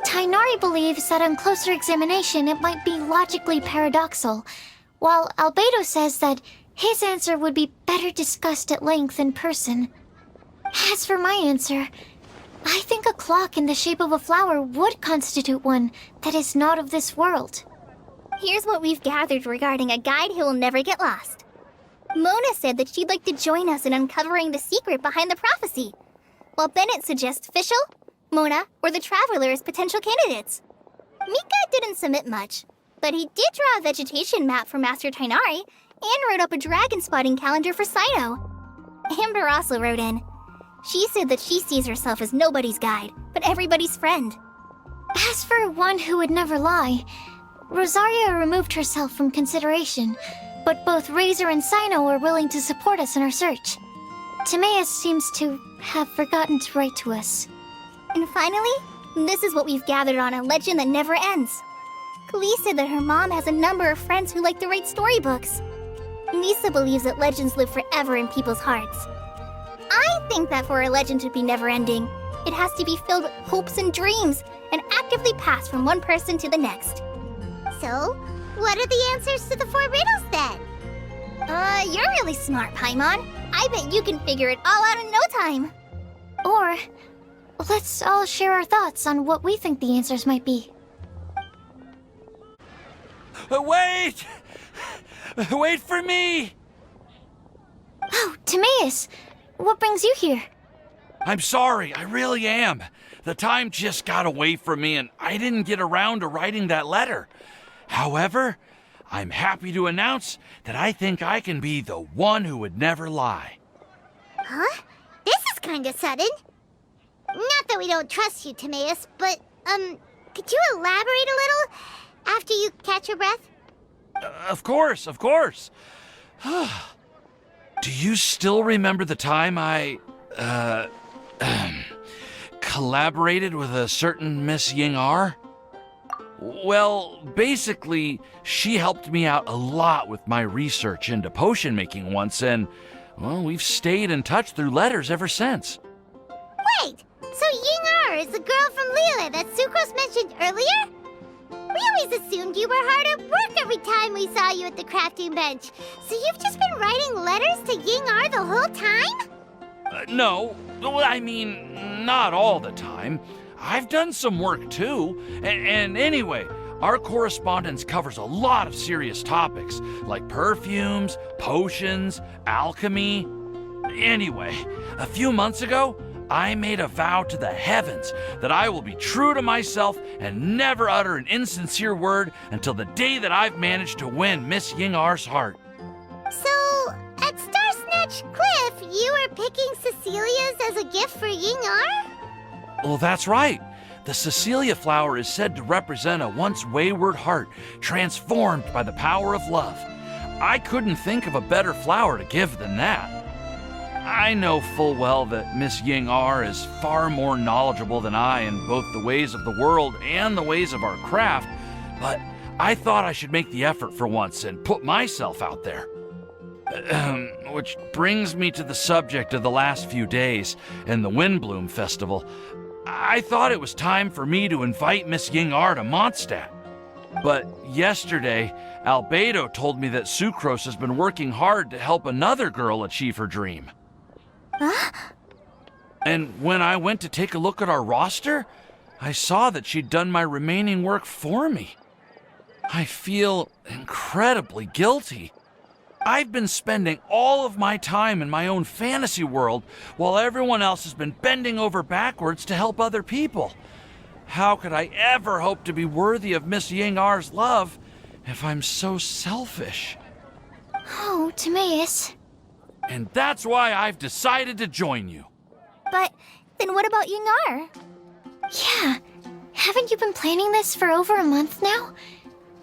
C: Tainari believes that on closer examination it might be logically paradoxal, while Albedo says that his answer would be better discussed at length in person. As for my answer, I think a clock in the shape of a flower would constitute one that is not of this world.
D: Here's what we've gathered regarding a guide who will never get lost. Mona said that she'd like to join us in uncovering the secret behind the prophecy, while Bennett suggests Fischl, Mona, or the Traveler as potential candidates. Mika didn't submit much, but he did draw a vegetation map for Master Tainari and wrote up a dragon spotting calendar for Sino. Amber also wrote in. She said that she sees herself as nobody's guide, but everybody's friend.
C: As for one who would never lie, Rosaria removed herself from consideration, but both Razor and Sino are willing to support us in our search. Timaeus seems to have forgotten to write to us.
D: And finally, this is what we've gathered on a legend that never ends. Klee said that her mom has a number of friends who like to write storybooks. Lisa believes that legends live forever in people's hearts. I think that for a legend to be never-ending, it has to be filled with hopes and dreams, and actively passed from one person to the next.
A: So, what are the answers to the 4 riddles then?
D: You're really smart, Paimon. I bet you can figure it all out in no time.
C: Or, let's all share our thoughts on what we think the answers might be.
L: Wait! Wait for me!
C: Oh, Timaeus! What brings you here?
L: I'm sorry, I really am. The time just got away from me and I didn't get around to writing that letter. However, I'm happy to announce that I think I can be the one who would never lie.
A: Huh? This is kinda sudden. Not that we don't trust you, Timaeus, but, could you elaborate a little after you catch your breath?
L: Of course. Do you still remember the time I, collaborated with a certain Miss Ying-R? Well, basically, she helped me out a lot with my research into potion making once, and, well, we've stayed in touch through letters ever since.
A: Wait, so Ying-Er is the girl from Lila that Sucrose mentioned earlier? We always assumed you were hard at work every time we saw you at the crafting bench. So you've just been writing letters to Ying-Er the whole time?
L: No, I mean, not all the time. I've done some work too. And anyway, our correspondence covers a lot of serious topics, like perfumes, potions, alchemy. Anyway, a few months ago, I made a vow to the heavens that I will be true to myself and never utter an insincere word until the day that I've managed to win Miss Ying-Er's heart.
A: So, at Star Snatch Cliff, you were picking Cecilia's as a gift for Ying-Er?
L: Well, that's right. The Cecilia flower is said to represent a once wayward heart transformed by the power of love. I couldn't think of a better flower to give than that. I know full well that Miss Ying-Er is far more knowledgeable than I in both the ways of the world and the ways of our craft, but I thought I should make the effort for once and put myself out there. Which brings me to the subject of the last few days and the Windblume Festival. I thought it was time for me to invite Miss Ying-Er to Mondstadt. But yesterday, Albedo told me that Sucrose has been working hard to help another girl achieve her dream.
H: Huh?
L: And when I went to take a look at our roster, I saw that she'd done my remaining work for me. I feel incredibly guilty. I've been spending all of my time in my own fantasy world while everyone else has been bending over backwards to help other people. How could I ever hope to be worthy of Miss Ying-Er's love if I'm so selfish?
C: Oh, Timaeus.
L: And that's why I've decided to join you.
H: But then what about Ying-Er?
C: Yeah, haven't you been planning this for over a month now?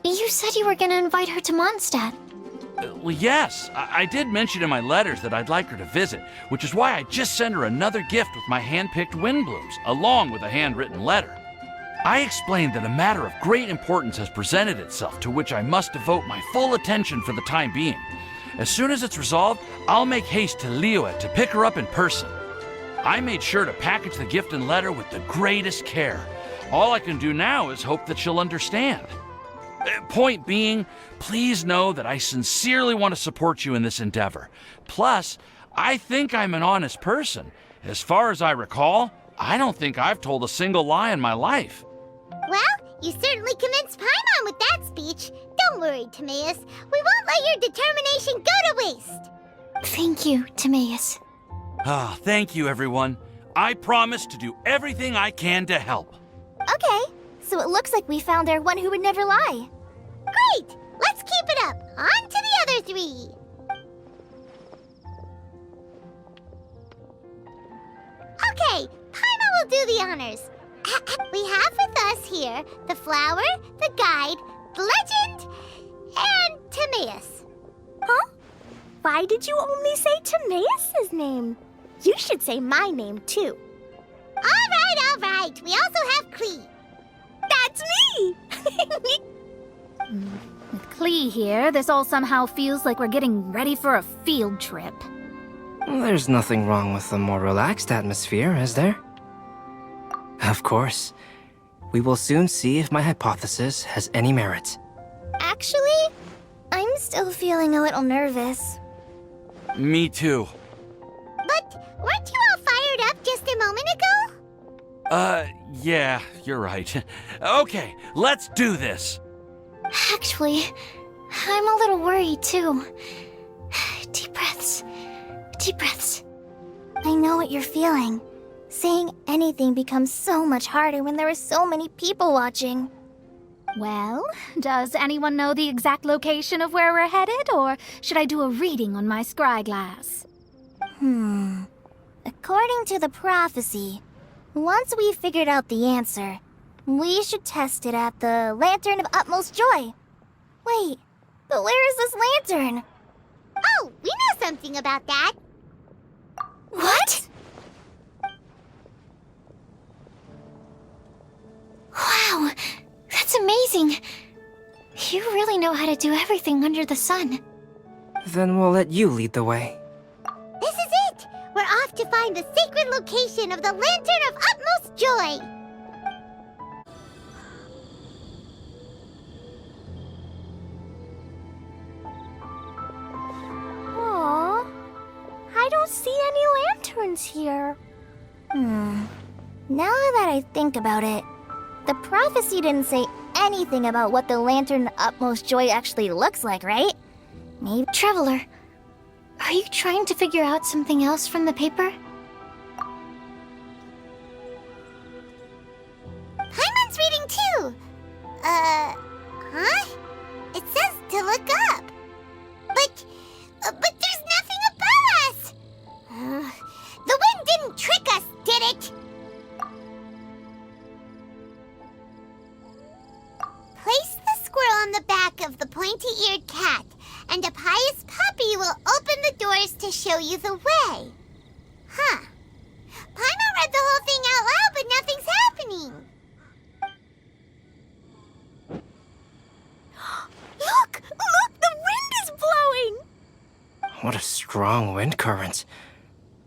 C: You said you were gonna invite her to Mondstadt.
L: Well, yes, I did mention in my letters that I'd like her to visit, which is why I just sent her another gift with my hand-picked Windblooms, along with a handwritten letter. I explained that a matter of great importance has presented itself to which I must devote my full attention for the time being. As soon as it's resolved, I'll make haste to Liyue to pick her up in person. I made sure to package the gift and letter with the greatest care. All I can do now is hope that she'll understand. Point being, please know that I sincerely want to support you in this endeavor. Plus, I think I'm an honest person. As far as I recall, I don't think I've told a single lie in my life.
A: Well, you certainly convinced Paimon with that speech. Don't worry, Timaeus. We won't let your determination go to waste.
C: Thank you, Timaeus.
L: Ah, thank you, everyone. I promise to do everything I can to help.
H: Okay, so it looks like we found our one who would never lie.
A: Great! Let's keep it up. On to the other three. Okay, Paimon will do the honors. We have with us here the flower, the guide, the legend, and Timaeus.
O: Huh? Why did you only say Timaeus' name? You should say my name, too.
A: All right. We also have Klee.
O: That's me!
D: With Klee here, this all somehow feels like we're getting ready for a field trip.
G: There's nothing wrong with a more relaxed atmosphere, is there? Of course. We will soon see if my hypothesis has any merit.
H: Actually, I'm still feeling a little nervous.
L: Me too.
A: But weren't you all fired up just a moment ago?
L: Yeah, you're right. Okay, let's do this.
C: Actually, I'm a little worried too. Deep breaths. Deep breaths.
H: I know what you're feeling. Saying anything becomes so much harder when there are so many people watching.
D: Well, does anyone know the exact location of where we're headed, or should I do a reading on my scry glass?
H: According to the prophecy, once we've figured out the answer, we should test it at the Lantern of Utmost Joy. Wait, but where is this lantern?
A: Oh, we know something about that.
H: What? Wow, that's amazing.
C: amazing. You really know how to do everything under the sun.
G: Then we'll let you lead the way.
A: This is it! We're off to find the sacred location of the Lantern of Utmost Joy!
O: Aww. I don't see any lanterns here. Now that I think about it, the prophecy didn't say anything about what the Lantern of Utmost Joy actually looks like, right? Maybe.
C: Traveler, are you trying to figure out something else from the paper?
A: Paimon's reading too! Huh? It says to look up. But there's nothing above us! The wind didn't trick us, did it? Place the squirrel on the back of the pointy-eared cat, and a pious puppy will open the doors to show you the way. Huh. Paimon read the whole thing out loud, but nothing's happening.
O: Look! Look! The wind is blowing!
G: What a strong wind current.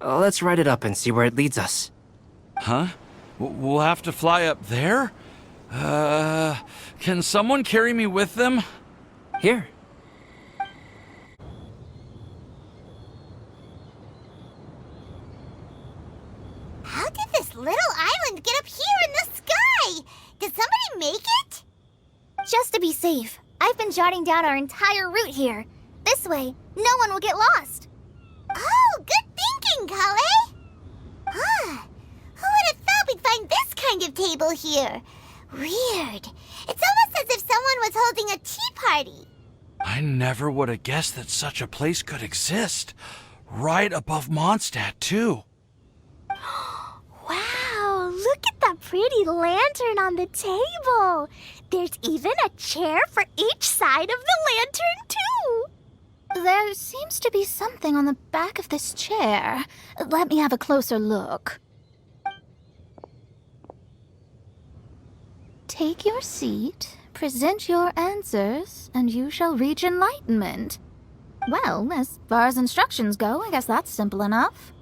G: Let's ride it up and see where it leads us.
L: Huh? We'll have to fly up there? Can someone carry me with them?
G: Here.
A: How did this little island get up here in the sky? Did somebody make it?
O: Just to be safe, I've been jotting down our entire route here. This way, no one will get lost.
A: Oh, good thinking, Kale. Huh. Who would have thought we'd find this kind of table here? Weird. It's almost as if someone was holding a tea party.
L: I never would have guessed that such a place could exist. Right above Mondstadt, too.
O: Wow, look at that pretty lantern on the table. There's even a chair for each side of the lantern, too.
C: There seems to be something on the back of this chair. Let me have a closer look. Take your seat, present your answers, and you shall reach enlightenment. Well, as far as instructions go, I guess that's simple enough.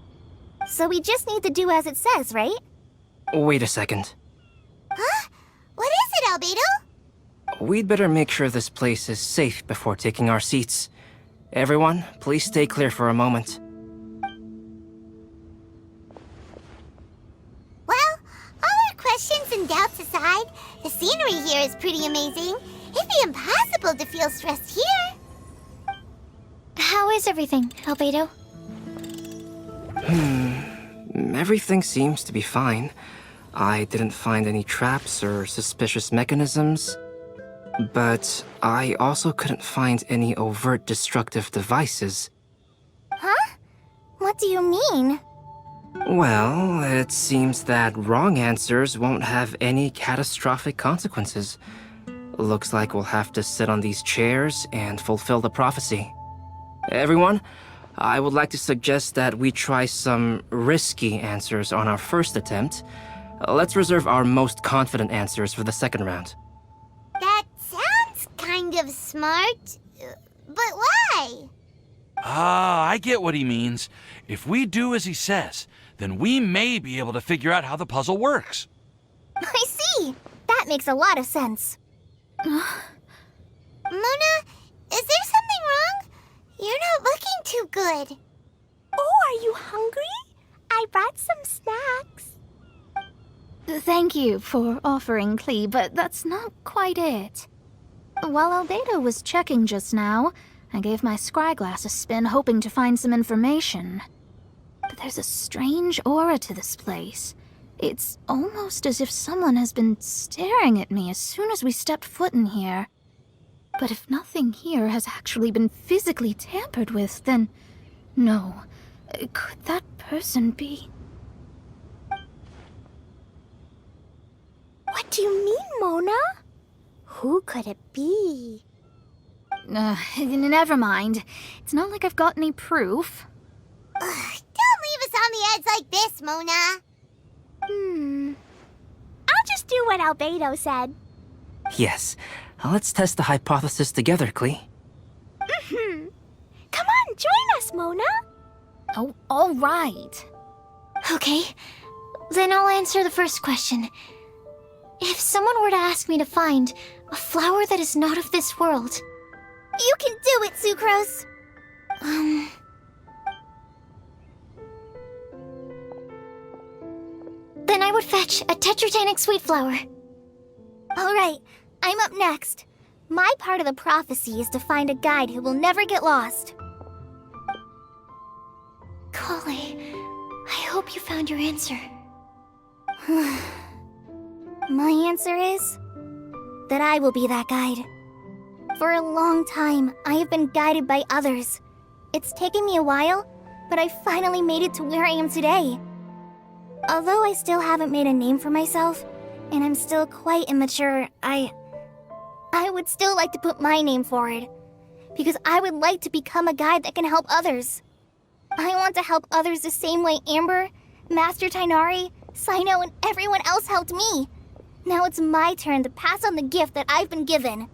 O: So we just need to do as it says, right?
G: Wait a second.
A: Huh? What is it, Albedo?
G: We'd better make sure this place is safe before taking our seats. Everyone, please stay clear for a moment.
A: Well, all our questions and doubts aside, the scenery here is pretty amazing. It'd be impossible to feel stressed here.
C: How is everything, Albedo?
G: Everything seems to be fine. I didn't find any traps or suspicious mechanisms. But I also couldn't find any overt destructive devices.
O: Huh? What do you mean?
G: Well, it seems that wrong answers won't have any catastrophic consequences. Looks like we'll have to sit on these chairs and fulfill the prophecy. Everyone, I would like to suggest that we try some risky answers on our first attempt. Let's reserve our most confident answers for the second round.
A: That sounds kind of smart, but why?
L: Ah, I get what he means. If we do as he says, then we may be able to figure out how the puzzle works.
O: I see. That makes a lot of sense.
A: Mona, is there something wrong? You're not looking too good.
O: Oh, are you hungry? I brought some snacks.
C: Thank you for offering, Klee, but that's not quite it. While Albedo was checking just now, I gave my scryglass a spin hoping to find some information. But there's a strange aura to this place. It's almost as if someone has been staring at me as soon as we stepped foot in here. But if nothing here has actually been physically tampered with, then no. Could that person be?
O: What do you mean, Mona? Who could it be?
C: Never mind. It's not like I've got any proof.
A: Don't leave us on the edge like this, Mona.
O: I'll just do what Albedo said.
G: Yes, let's test the hypothesis together, Klee.
O: Come on, join us, Mona.
H: Oh, all right.
C: Okay, then I'll answer the first question. If someone were to ask me to find a flower that is not of this world,
A: You can do it, Sucrose.
C: then I would fetch a tetragonic sweet flower.
A: All right, I'm up next. My part of the prophecy is to find a guide who will never get lost.
C: Kale, I hope you found your answer.
A: My answer is that I will be that guide. For a long time, I have been guided by others. It's taken me a while, but I finally made it to where I am today. Although I still haven't made a name for myself, and I'm still quite immature, I would still like to put my name forward, because I would like to become a guide that can help others. I want to help others the same way Amber, Master Tainari, Sino, and everyone else helped me. Now it's my turn to pass on the gift that I've been given.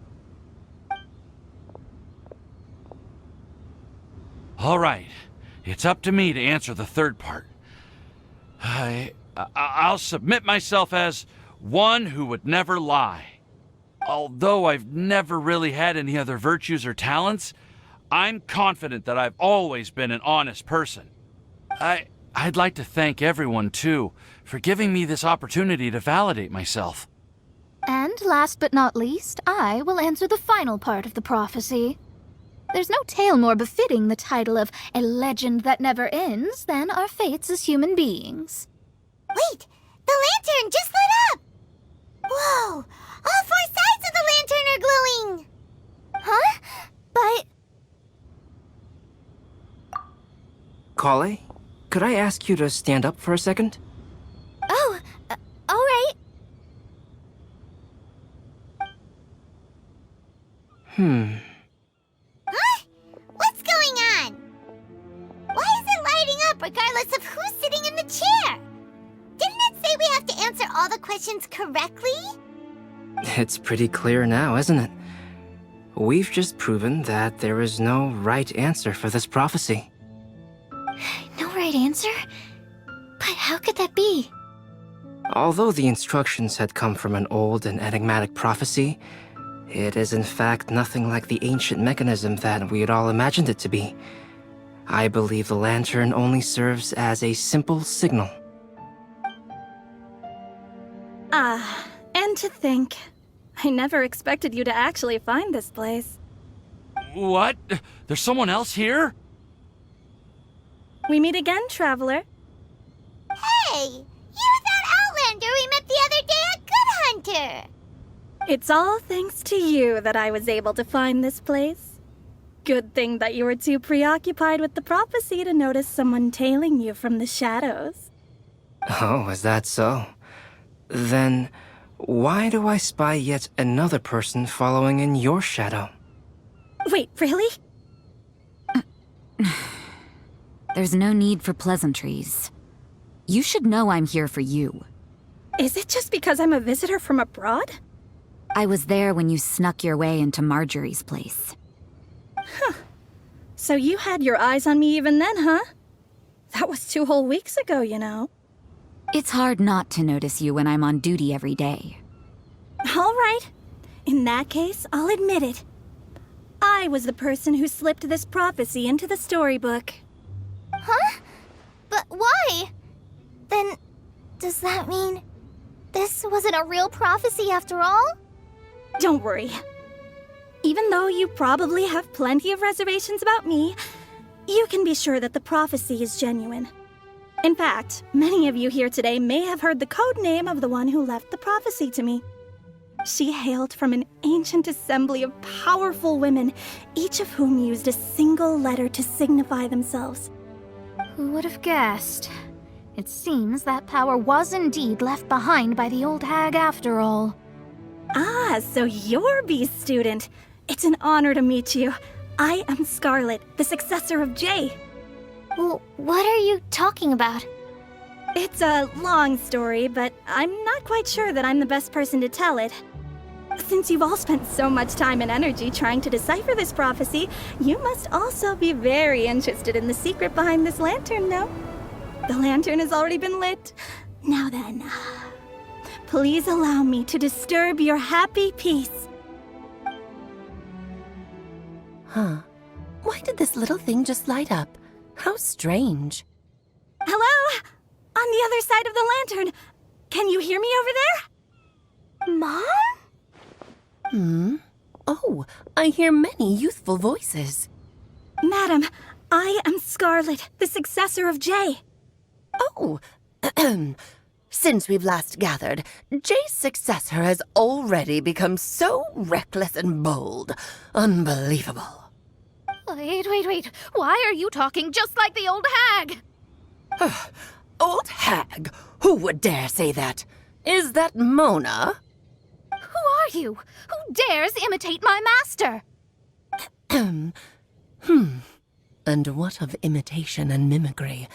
L: All right, it's up to me to answer the third part. I'll submit myself as one who would never lie. Although I've never really had any other virtues or talents, I'm confident that I've always been an honest person. I'd like to thank everyone, too, for giving me this opportunity to validate myself.
H: And last but not least, I will answer the final part of the prophecy. There's no tale more befitting the title of a legend that never ends than our fates as human beings.
A: Wait! The lantern just lit up! Whoa! All 4 sides of the lantern are glowing! Huh? But...
G: Kale, could I ask you to stand up for a second?
A: Oh, all right. Huh? What's going on? Why is it lighting up regardless of who's sitting in the chair? Didn't it say we have to answer all the questions correctly?
G: It's pretty clear now, isn't it? We've just proven that there is no right answer for this prophecy.
C: No right answer? But how could that be?
G: Although the instructions had come from an old and enigmatic prophecy, it is in fact nothing like the ancient mechanism that we had all imagined it to be. I believe the lantern only serves as a simple signal.
N: And to think, I never expected you to actually find this place.
L: What? There's someone else here?
N: We meet again, traveler.
A: Hey! You're that Outlander we met the other day at Good Hunter!
N: It's all thanks to you that I was able to find this place. Good thing that you were too preoccupied with the prophecy to notice someone tailing you from the shadows.
G: Oh, is that so? Then, why do I spy yet another person following in your shadow?
N: Wait, really?
P: There's no need for pleasantries. You should know I'm here for you.
N: Is it just because I'm a visitor from abroad?
P: I was there when you snuck your way into Marjorie's place.
N: Huh. So you had your eyes on me even then, huh? That was 2 whole weeks ago, you know.
P: It's hard not to notice you when I'm on duty every day.
N: All right. In that case, I'll admit it. I was the person who slipped this prophecy into the storybook.
A: Huh? But why? Then, does that mean this wasn't a real prophecy after all?
N: Don't worry. Even though you probably have plenty of reservations about me, you can be sure that the prophecy is genuine. In fact, many of you here today may have heard the code name of the one who left the prophecy to me. She hailed from an ancient assembly of powerful women, each of whom used a single letter to signify themselves.
H: Who would have guessed? It seems that power was indeed left behind by the old hag after all.
N: Ah, so you're B's student. It's an honor to meet you. I am Scarlet, the successor of Jay.
C: Well, what are you talking about?
N: It's a long story, but I'm not quite sure that I'm the best person to tell it. Since you've all spent so much time and energy trying to decipher this prophecy, you must also be very interested in the secret behind this lantern, no? The lantern has already been lit. Now then, please allow me to disturb your happy peace.
J: Huh. Why did this little thing just light up? How strange.
N: Hello? On the other side of the lantern. Can you hear me over there?
J: Mom? Oh, I hear many youthful voices.
N: Madam, I am Scarlet, the successor of Jay.
J: Oh, since we've last gathered, Jay's successor has already become so reckless and bold. Unbelievable.
Q: Wait. Why are you talking just like the old hag?
J: Old hag? Who would dare say that? Is that Mona?
Q: Who are you? Who dares imitate my master?
J: And what of imitation and mimicry?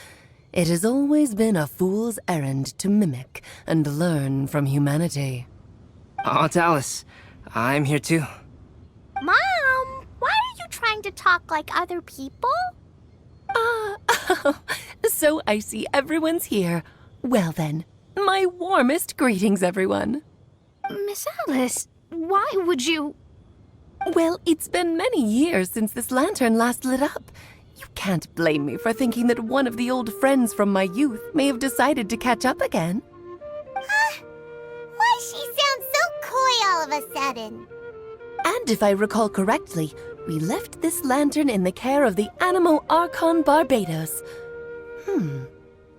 J: It has always been a fool's errand to mimic and learn from humanity.
G: Aunt Alice, I'm here too.
O: Mom, why are you trying to talk like other people?
J: So I see everyone's here. Well then, my warmest greetings, everyone.
Q: Miss Alice, why would you...
J: Well, it's been many years since this lantern last lit up. You can't blame me for thinking that one of the old friends from my youth may have decided to catch up again.
A: Why she sounds so coy all of a sudden?
J: And if I recall correctly, we left this lantern in the care of the Animo Archon Barbados.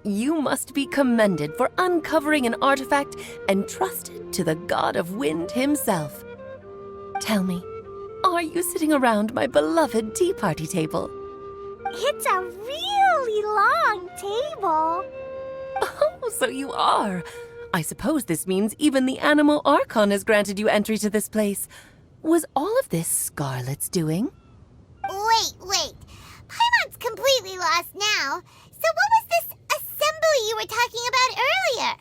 J: You must be commended for uncovering an artifact entrusted to the god of wind himself. Tell me, are you sitting around my beloved tea party table?
O: It's a really long table.
J: Oh, so you are. I suppose this means even the Animo Archon has granted you entry to this place. Was all of this Scarlet's doing?
A: Wait. Paimon's completely lost now. So what was this assembly you were talking about earlier?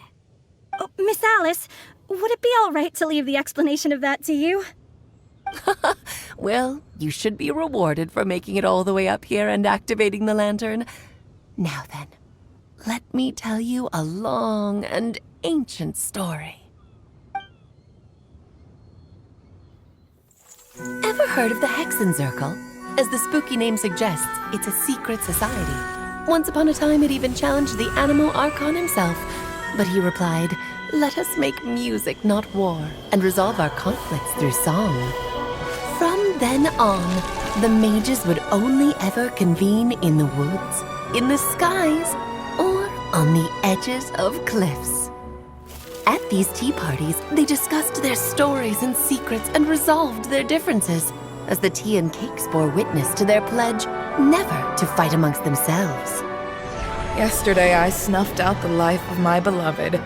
N: Oh, Miss Alice, would it be all right to leave the explanation of that to you?
J: Well, you should be rewarded for making it all the way up here and activating the lantern. Now then, let me tell you a long and ancient story. Ever heard of the Hexenzirkel? As the spooky name suggests, it's a secret society. Once upon a time, it even challenged the Animo Archon himself. But he replied, "Let us make music, not war, and resolve our conflicts through song." From then on, the mages would only ever convene in the woods, in the skies, or on the edges of cliffs. At these tea parties, they discussed their stories and secrets and resolved their differences, as the tea and cakes bore witness to their pledge never to fight amongst themselves.
R: Yesterday I snuffed out the life of my beloved.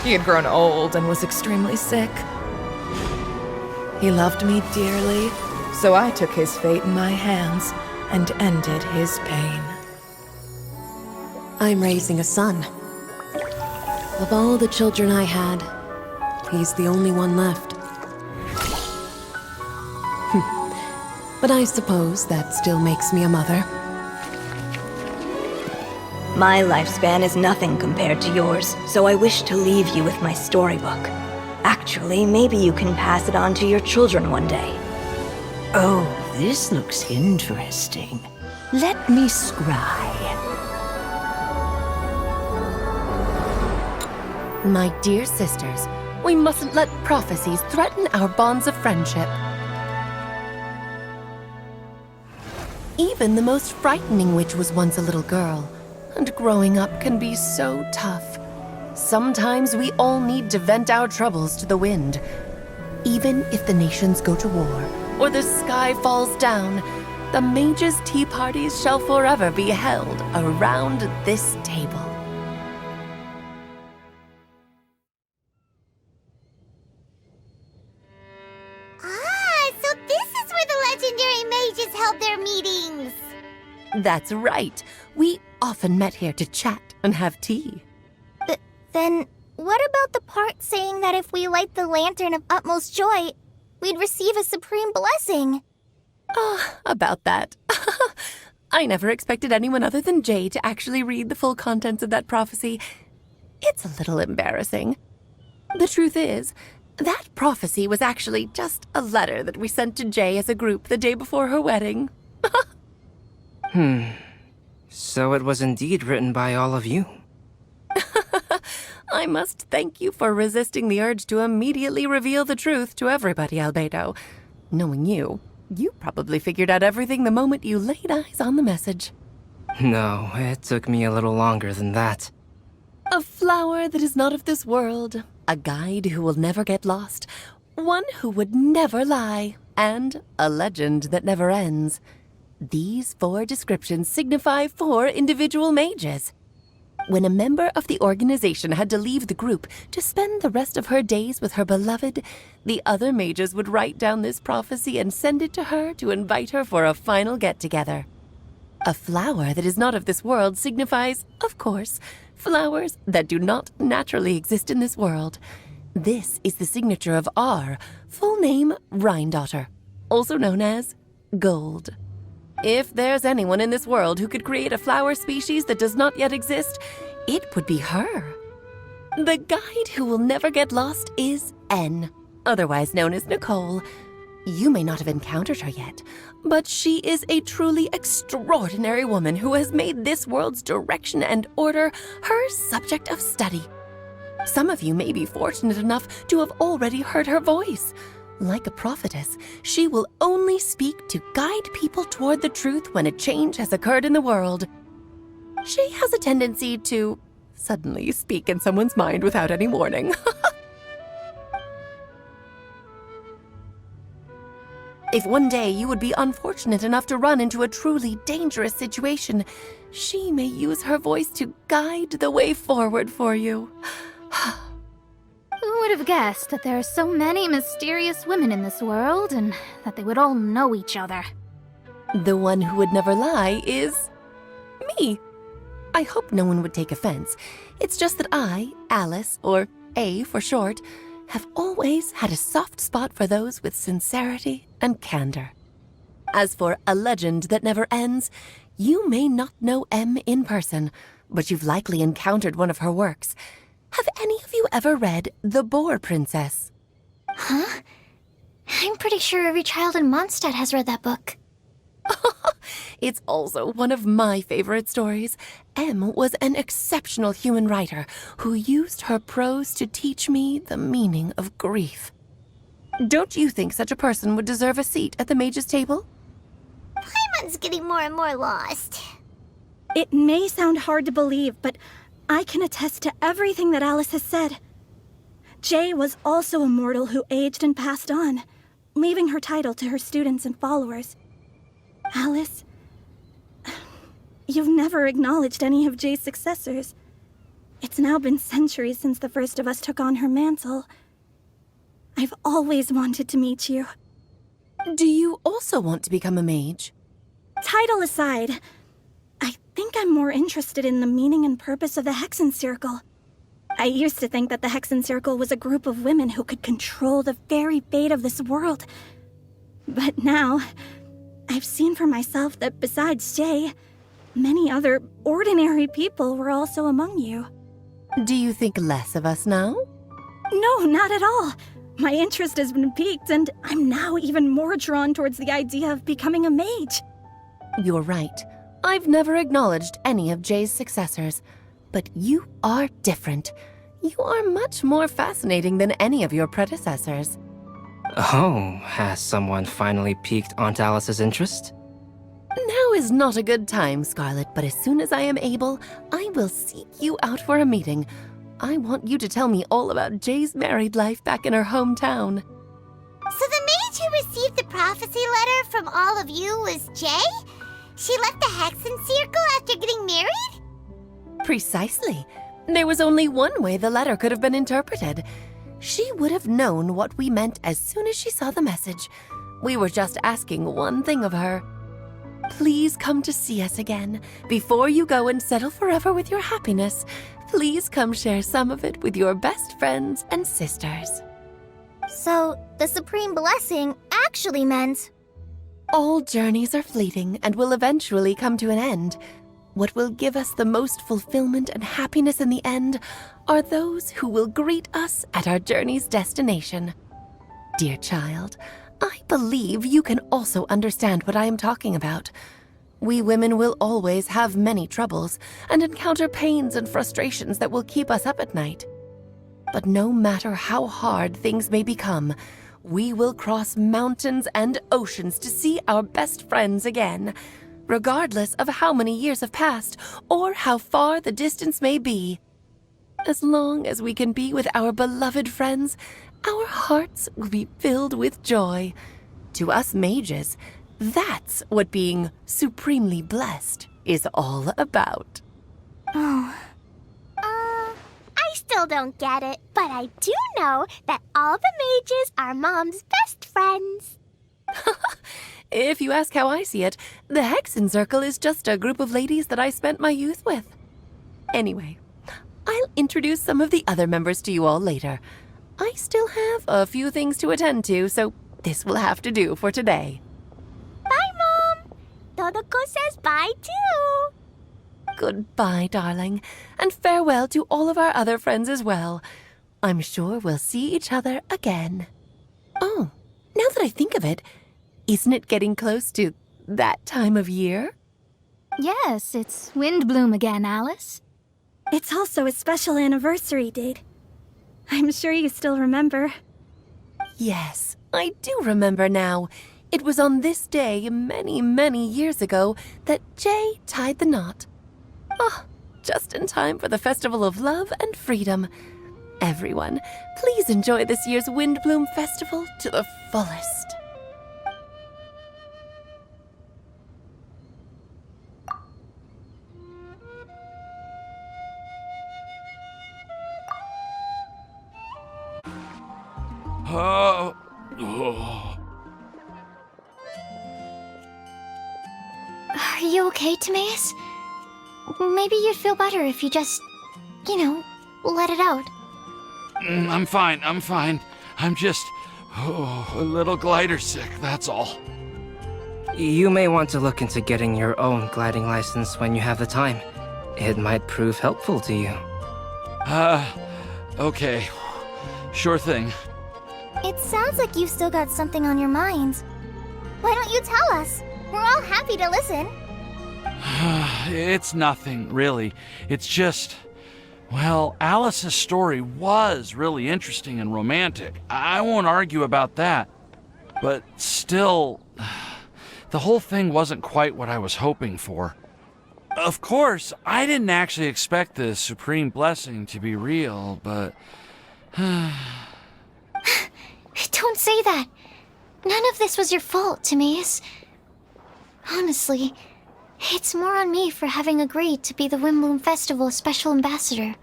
R: He had grown old and was extremely sick. He loved me dearly, so I took his fate in my hands and ended his pain.
J: I'm raising a son. Of all the children I had, he's the only one left. But I suppose that still makes me a mother.
S: My lifespan is nothing compared to yours, so I wish to leave you with my storybook. Actually, maybe you can pass it on to your children one day.
K: Oh, this looks interesting. Let me scry.
J: My dear sisters, we mustn't let prophecies threaten our bonds of friendship. Even the most frightening witch was once a little girl, and growing up can be so tough. Sometimes we all need to vent our troubles to the wind. Even if the nations go to war, or the sky falls down, the mages' tea parties shall forever be held around this table.
A: So this is where the legendary mages held their meetings.
J: That's right. We often met here to chat and have tea.
O: Then, what about the part saying that if we light the lantern of utmost joy, we'd receive a supreme blessing.
J: About that. I never expected anyone other than Jay to actually read the full contents of that prophecy. It's a little embarrassing. The truth is, that prophecy was actually just a letter that we sent to Jay as a group the day before her wedding.
G: So it was indeed written by all of you.
J: I must thank you for resisting the urge to immediately reveal the truth to everybody, Albedo. Knowing you, you probably figured out everything the moment you laid eyes on the message.
G: No, it took me a little longer than that.
J: A flower that is not of this world, a guide who will never get lost, one who would never lie, and a legend that never ends. These 4 descriptions signify 4 individual mages. When a member of the organization had to leave the group to spend the rest of her days with her beloved, the other mages would write down this prophecy and send it to her to invite her for a final get-together. A flower that is not of this world signifies, of course, flowers that do not naturally exist in this world. This is the signature of our full name, Rhindaughter, also known as Gold. If there's anyone in this world who could create a flower species that does not yet exist, it would be her. The guide who will never get lost is N, otherwise known as Nicole. You may not have encountered her yet, but she is a truly extraordinary woman who has made this world's direction and order her subject of study. Some of you may be fortunate enough to have already heard her voice. Like a prophetess, she will only speak to guide people toward the truth when a change has occurred in the world. She has a tendency to suddenly speak in someone's mind without any warning. If one day you would be unfortunate enough to run into a truly dangerous situation, she may use her voice to guide the way forward for you.
Q: Who would have guessed that there are so many mysterious women in this world and that they would all know each other?
J: The one who would never lie is me. I hope no one would take offense. It's just that I, Alice, or A for short, have always had a soft spot for those with sincerity and candor. As for a legend that never ends, you may not know M in person, but you've likely encountered one of her works. Have any of you ever read The Boar Princess?
C: Huh? I'm pretty sure every child in Mondstadt has read that book.
J: It's also one of my favorite stories. M was an exceptional human writer who used her prose to teach me the meaning of grief. Don't you think such a person would deserve a seat at the mage's table?
O: Paimon's getting more and more lost.
N: It may sound hard to believe, but I can attest to everything that Alice has said. Jay was also a mortal who aged and passed on, leaving her title to her students and followers. Alice, you've never acknowledged any of Jay's successors. It's now been centuries since the first of us took on her mantle. I've always wanted to meet you.
J: Do you also want to become a mage?
N: Title aside, I think I'm more interested in the meaning and purpose of the Hexen Circle. I used to think that the Hexen Circle was a group of women who could control the very fate of this world. But now, I've seen for myself that besides Jay, many other ordinary people were also among you.
J: Do you think less of us now?
N: No, not at all. My interest has been piqued, and I'm now even more drawn towards the idea of becoming a mage.
J: You're right. I've never acknowledged any of Jay's successors, but you are different. You are much more fascinating than any of your predecessors.
G: Oh, has someone finally piqued Aunt Alice's interest?
J: Now is not a good time, Scarlet, but as soon as I am able, I will seek you out for a meeting. I want you to tell me all about Jay's married life back in her hometown.
O: So the mage who received the prophecy letter from all of you was Jay? She left the Hexen Circle after getting married?
J: Precisely. There was only one way the letter could have been interpreted. She would have known what we meant as soon as she saw the message. We were just asking one thing of her. Please come to see us again. Before you go and settle forever with your happiness, please come share some of it with your best friends and sisters.
O: So, the Supreme Blessing actually meant...
T: All journeys are fleeting and will eventually come to an end. What will give us the most fulfillment and happiness in the end are those who will greet us at our journey's destination. Dear child, I believe you can also understand what I am talking about. We women will always have many troubles and encounter pains and frustrations that will keep us up at night. But no matter how hard things may become, we will cross mountains and oceans to see our best friends again, regardless of how many years have passed or how far the distance may be. As long as we can be with our beloved friends, our hearts will be filled with joy. To us mages, that's what being supremely blessed is all about.
O: Oh. I still don't get it, but I do know that all the mages are Mom's best friends.
T: If you ask how I see it, the Hexen Circle is just a group of ladies that I spent my youth with. Anyway, I'll introduce some of the other members to you all later. I still have a few things to attend to, so this will have to do for today.
O: Bye, Mom! Todoko says bye, too!
T: Goodbye, darling, and farewell to all of our other friends as well. I'm sure we'll see each other again. Oh, now that I think of it, isn't it getting close to that time of year?
Q: Yes, it's Windblume again, Alice.
N: It's also a special anniversary date. I'm sure you still remember.
T: Yes, I do remember now. It was on this day many, many years ago that Jay tied the knot. Ah, just in time for the Festival of Love and Freedom. Everyone, please enjoy this year's Windblume Festival to the fullest.
C: Are you okay, Timaeus? Maybe you'd feel better if you just, let it out.
L: I'm fine. I'm just a little glider sick, that's all.
G: You may want to look into getting your own gliding license when you have the time. It might prove helpful to you.
L: Okay. Sure thing.
O: It sounds like you've still got something on your mind. Why don't you tell us? We're all happy to listen.
L: It's nothing, really. It's just... Well, Alice's story was really interesting and romantic. I won't argue about that. But still, the whole thing wasn't quite what I was hoping for. Of course, I didn't actually expect the Supreme Blessing to be real, but...
C: Don't say that. None of this was your fault, Timaeus. Honestly, it's more on me for having agreed to be the Windblume Festival's special ambassador.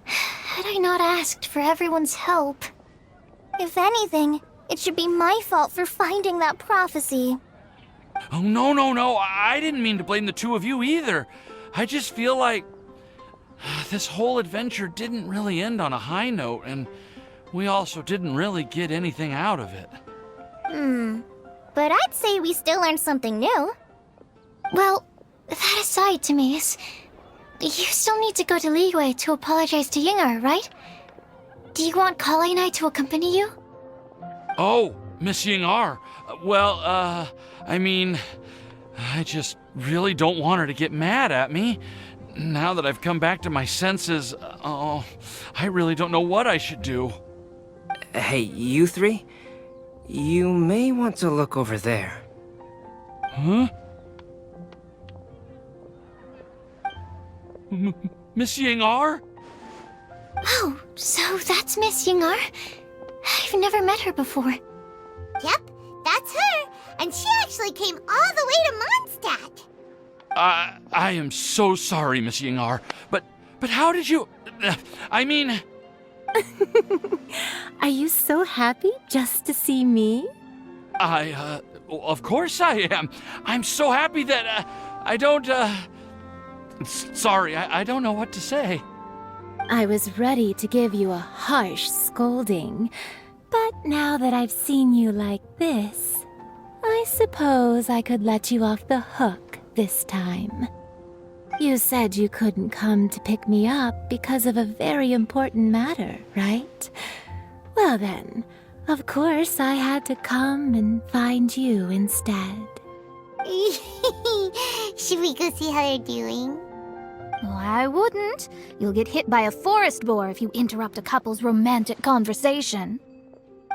C: Had I not asked for everyone's help...
O: If anything, it should be my fault for finding that prophecy.
L: Oh, no. I didn't mean to blame the two of you either. I just feel like this whole adventure didn't really end on a high note, and we also didn't really get anything out of it.
O: But I'd say we still learned something new.
C: Well, that aside, Timaeus, you still need to go to Liyue to apologize to Yingar, right? Do you want Kale and I to accompany you?
L: Oh, Miss Yingar. Well, I mean, I just really don't want her to get mad at me. Now that I've come back to my senses, I really don't know what I should do.
G: Hey, you three? You may want to look over there.
L: Huh? Miss Yingar?
C: Oh, so that's Miss Yingar? I've never met her before.
O: Yep, that's her. And she actually came all the way to Mondstadt.
L: I am so sorry, Miss Yingar, but how did you... I mean...
U: Are you so happy just to see me?
L: Of course I am. I'm so happy that, I don't, Sorry, I don't know what to say.
U: I was ready to give you a harsh scolding, but Now that I've seen you like this, I suppose I could let you off the hook this time. You said you couldn't come to pick me up because of a very important matter, right? Well then, of course I had to come and find you instead.
A: Should we go see how they're doing?
Q: Oh, I wouldn't. You'll get hit by a forest boar if you interrupt a couple's romantic conversation.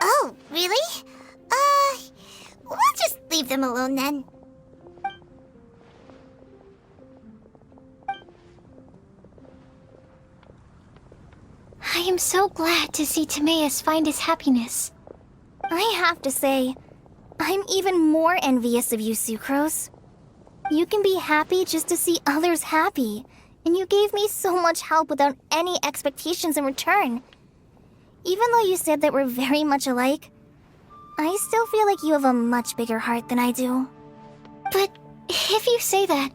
A: Oh, really? We'll just leave them alone then.
C: I am so glad to see Timaeus find his happiness.
O: I have to say, I'm even more envious of you, Sucrose. You can be happy just to see others happy, and you gave me so much help without any expectations in return. Even though you said that we're very much alike, I still feel like you have a much bigger heart than I do.
C: But if you say that,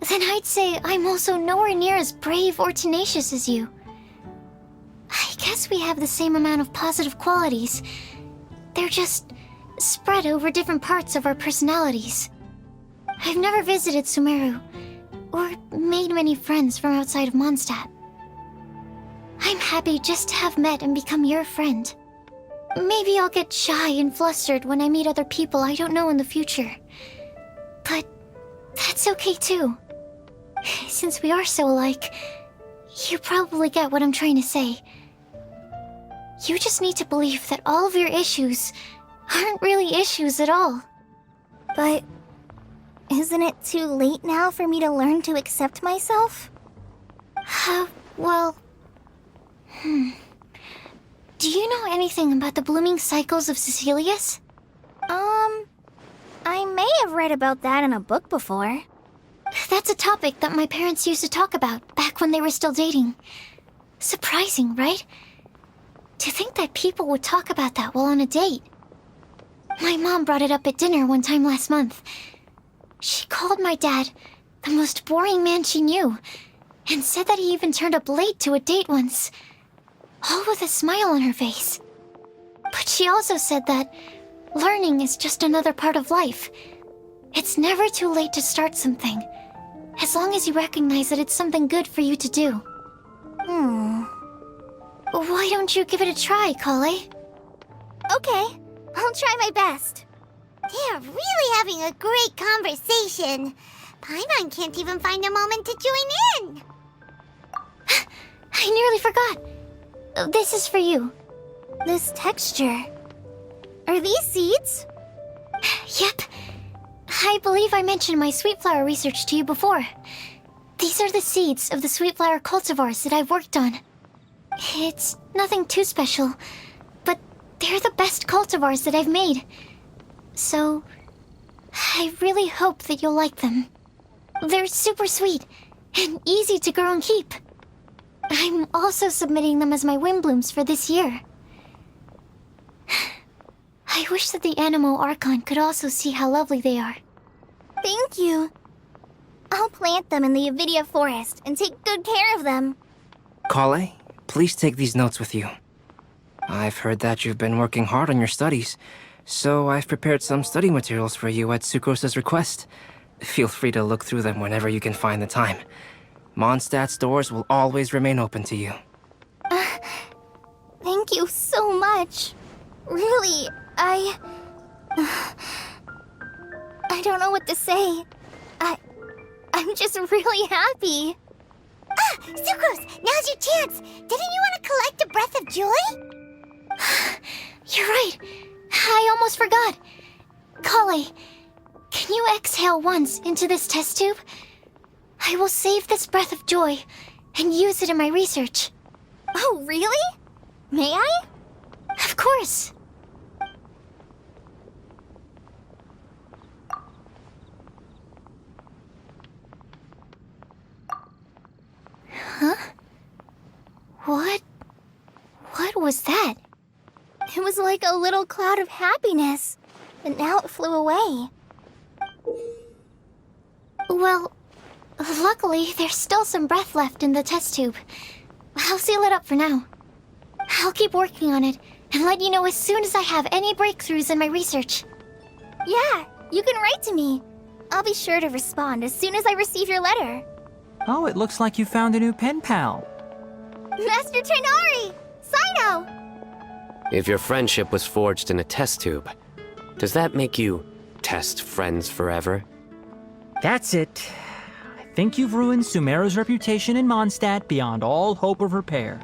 C: then I'd say I'm also nowhere near as brave or tenacious as you. I guess we have the same amount of positive qualities. They're just spread over different parts of our personalities. I've never visited Sumeru, or made many friends from outside of Mondstadt. I'm happy just to have met and become your friend. Maybe I'll get shy and flustered when I meet other people I don't know in the future. But that's okay too. Since we are so alike, you probably get what I'm trying to say. You just need to believe that all of your issues aren't really issues at all.
O: But isn't it too late now for me to learn to accept myself?
C: Well... Do you know anything about the blooming cycles of Cecilius?
O: I may have read about that in a book before.
C: That's a topic that my parents used to talk about back when they were still dating. Surprising, right? To think that people would talk about that while on a date. My mom brought it up at dinner one time last month. She called my dad the most boring man she knew, and said that he even turned up late to a date once, all with a smile on her face. But she also said that learning is just another part of life. It's never too late to start something, as long as you recognize that it's something good for you to do. Why don't you give it a try, Kale?
O: Okay, I'll try my best.
A: They're really having a great conversation. Paimon can't even find a moment to join in.
C: I nearly forgot. This is for you.
O: This texture. Are these seeds?
C: Yep. I believe I mentioned my sweet flower research to you before. These are the seeds of the sweet flower cultivars that I've worked on. It's nothing too special, but they're the best cultivars that I've made. So, I really hope that you'll like them. They're super sweet and easy to grow and keep. I'm also submitting them as my Windblooms for this year. I wish that the Animo Archon could also see how lovely they are.
O: Thank you. I'll plant them in the Avidia forest and take good care of them.
G: Kale, please take these notes with you. I've heard that you've been working hard on your studies, so I've prepared some study materials for you at Sucrose's request. Feel free to look through them whenever you can find the time. Mondstadt's doors will always remain open to you.
O: Thank you so much. Really, I don't know what to say. I'm just really happy.
A: Sucrose, now's your chance. Didn't you want to collect a breath of joy?
C: You're right. I almost forgot. Kale, can you exhale once into this test tube? I will save this breath of joy and use it in my research.
O: Oh, really? May I?
C: Of course. Huh? What was that?
O: It was like a little cloud of happiness, but now it flew away.
C: Well, luckily there's still some breath left in the test tube. I'll seal it up for now. I'll keep working on it and let you know as soon as I have any breakthroughs in my research.
O: Yeah, you can write to me. I'll be sure to respond as soon as I receive your letter.
F: Oh, it looks like you found a new pen pal.
O: Master Tainari! Sino!
E: If your friendship was forged in a test tube, does that make you test friends forever?
F: That's it. I think you've ruined Sumeru's reputation in Mondstadt beyond all hope of repair.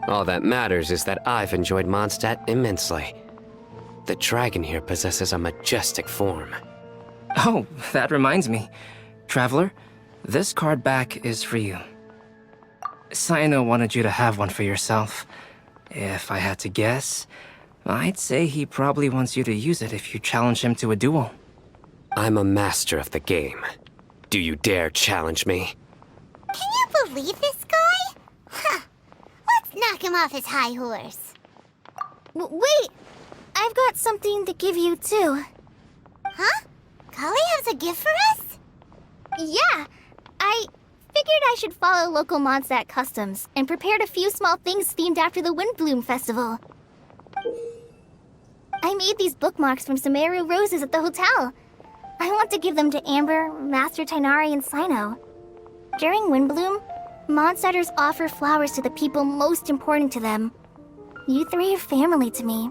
E: All that matters is that I've enjoyed Mondstadt immensely. The dragon here possesses a majestic form.
G: Oh, that reminds me. Traveler, this card back is for you. Sino wanted you to have one for yourself. If I had to guess, I'd say he probably wants you to use it if you challenge him to a duel.
E: I'm a master of the game. Do you dare challenge me?
A: Can you believe this guy? Huh. Let's knock him off his high horse.
O: Wait! I've got something to give you, too.
A: Huh? Kale has a gift for us?
O: Yeah! I figured I should follow local Mondstadt customs and prepared a few small things themed after the Windblume festival. I made these bookmarks from Sumeru roses at the hotel. I want to give them to Amber, Master Tainari, and Sino. During Windblume, Mondstadters offer flowers to the people most important to them. You three are family to me.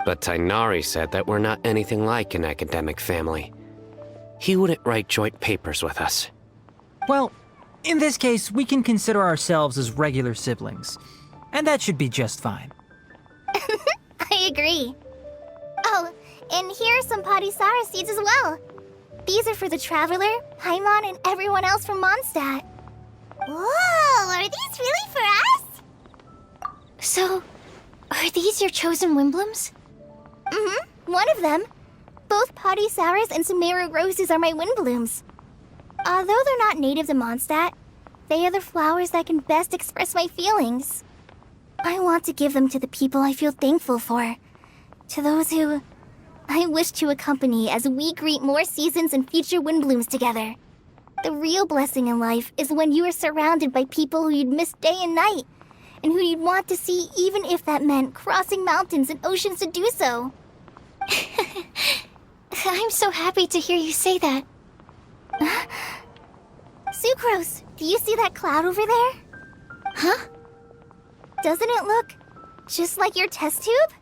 E: But Tainari said that we're not anything like an academic family. He wouldn't write joint papers with us.
F: Well, in this case, we can consider ourselves as regular siblings. And that should be just fine.
O: I agree. Oh, and here are some Padisara seeds as well. These are for the Traveler, Paimon, and everyone else from Mondstadt.
A: Whoa, are these really for us?
C: So, are these your chosen Windblooms?
O: Mm-hmm, one of them. Both Padisaras and Sumeru roses are my Windblooms. Although they're not native to Mondstadt, they are the flowers that can best express my feelings. I want to give them to the people I feel thankful for. To those who I wish to accompany as we greet more seasons and future Windblooms together. The real blessing in life is when you are surrounded by people who you'd miss day and night, and who you'd want to see even if that meant crossing mountains and oceans to do so.
C: I'm so happy to hear you say that.
O: Sucrose, do you see that cloud over there?
C: Huh?
O: Doesn't it look just like your test tube?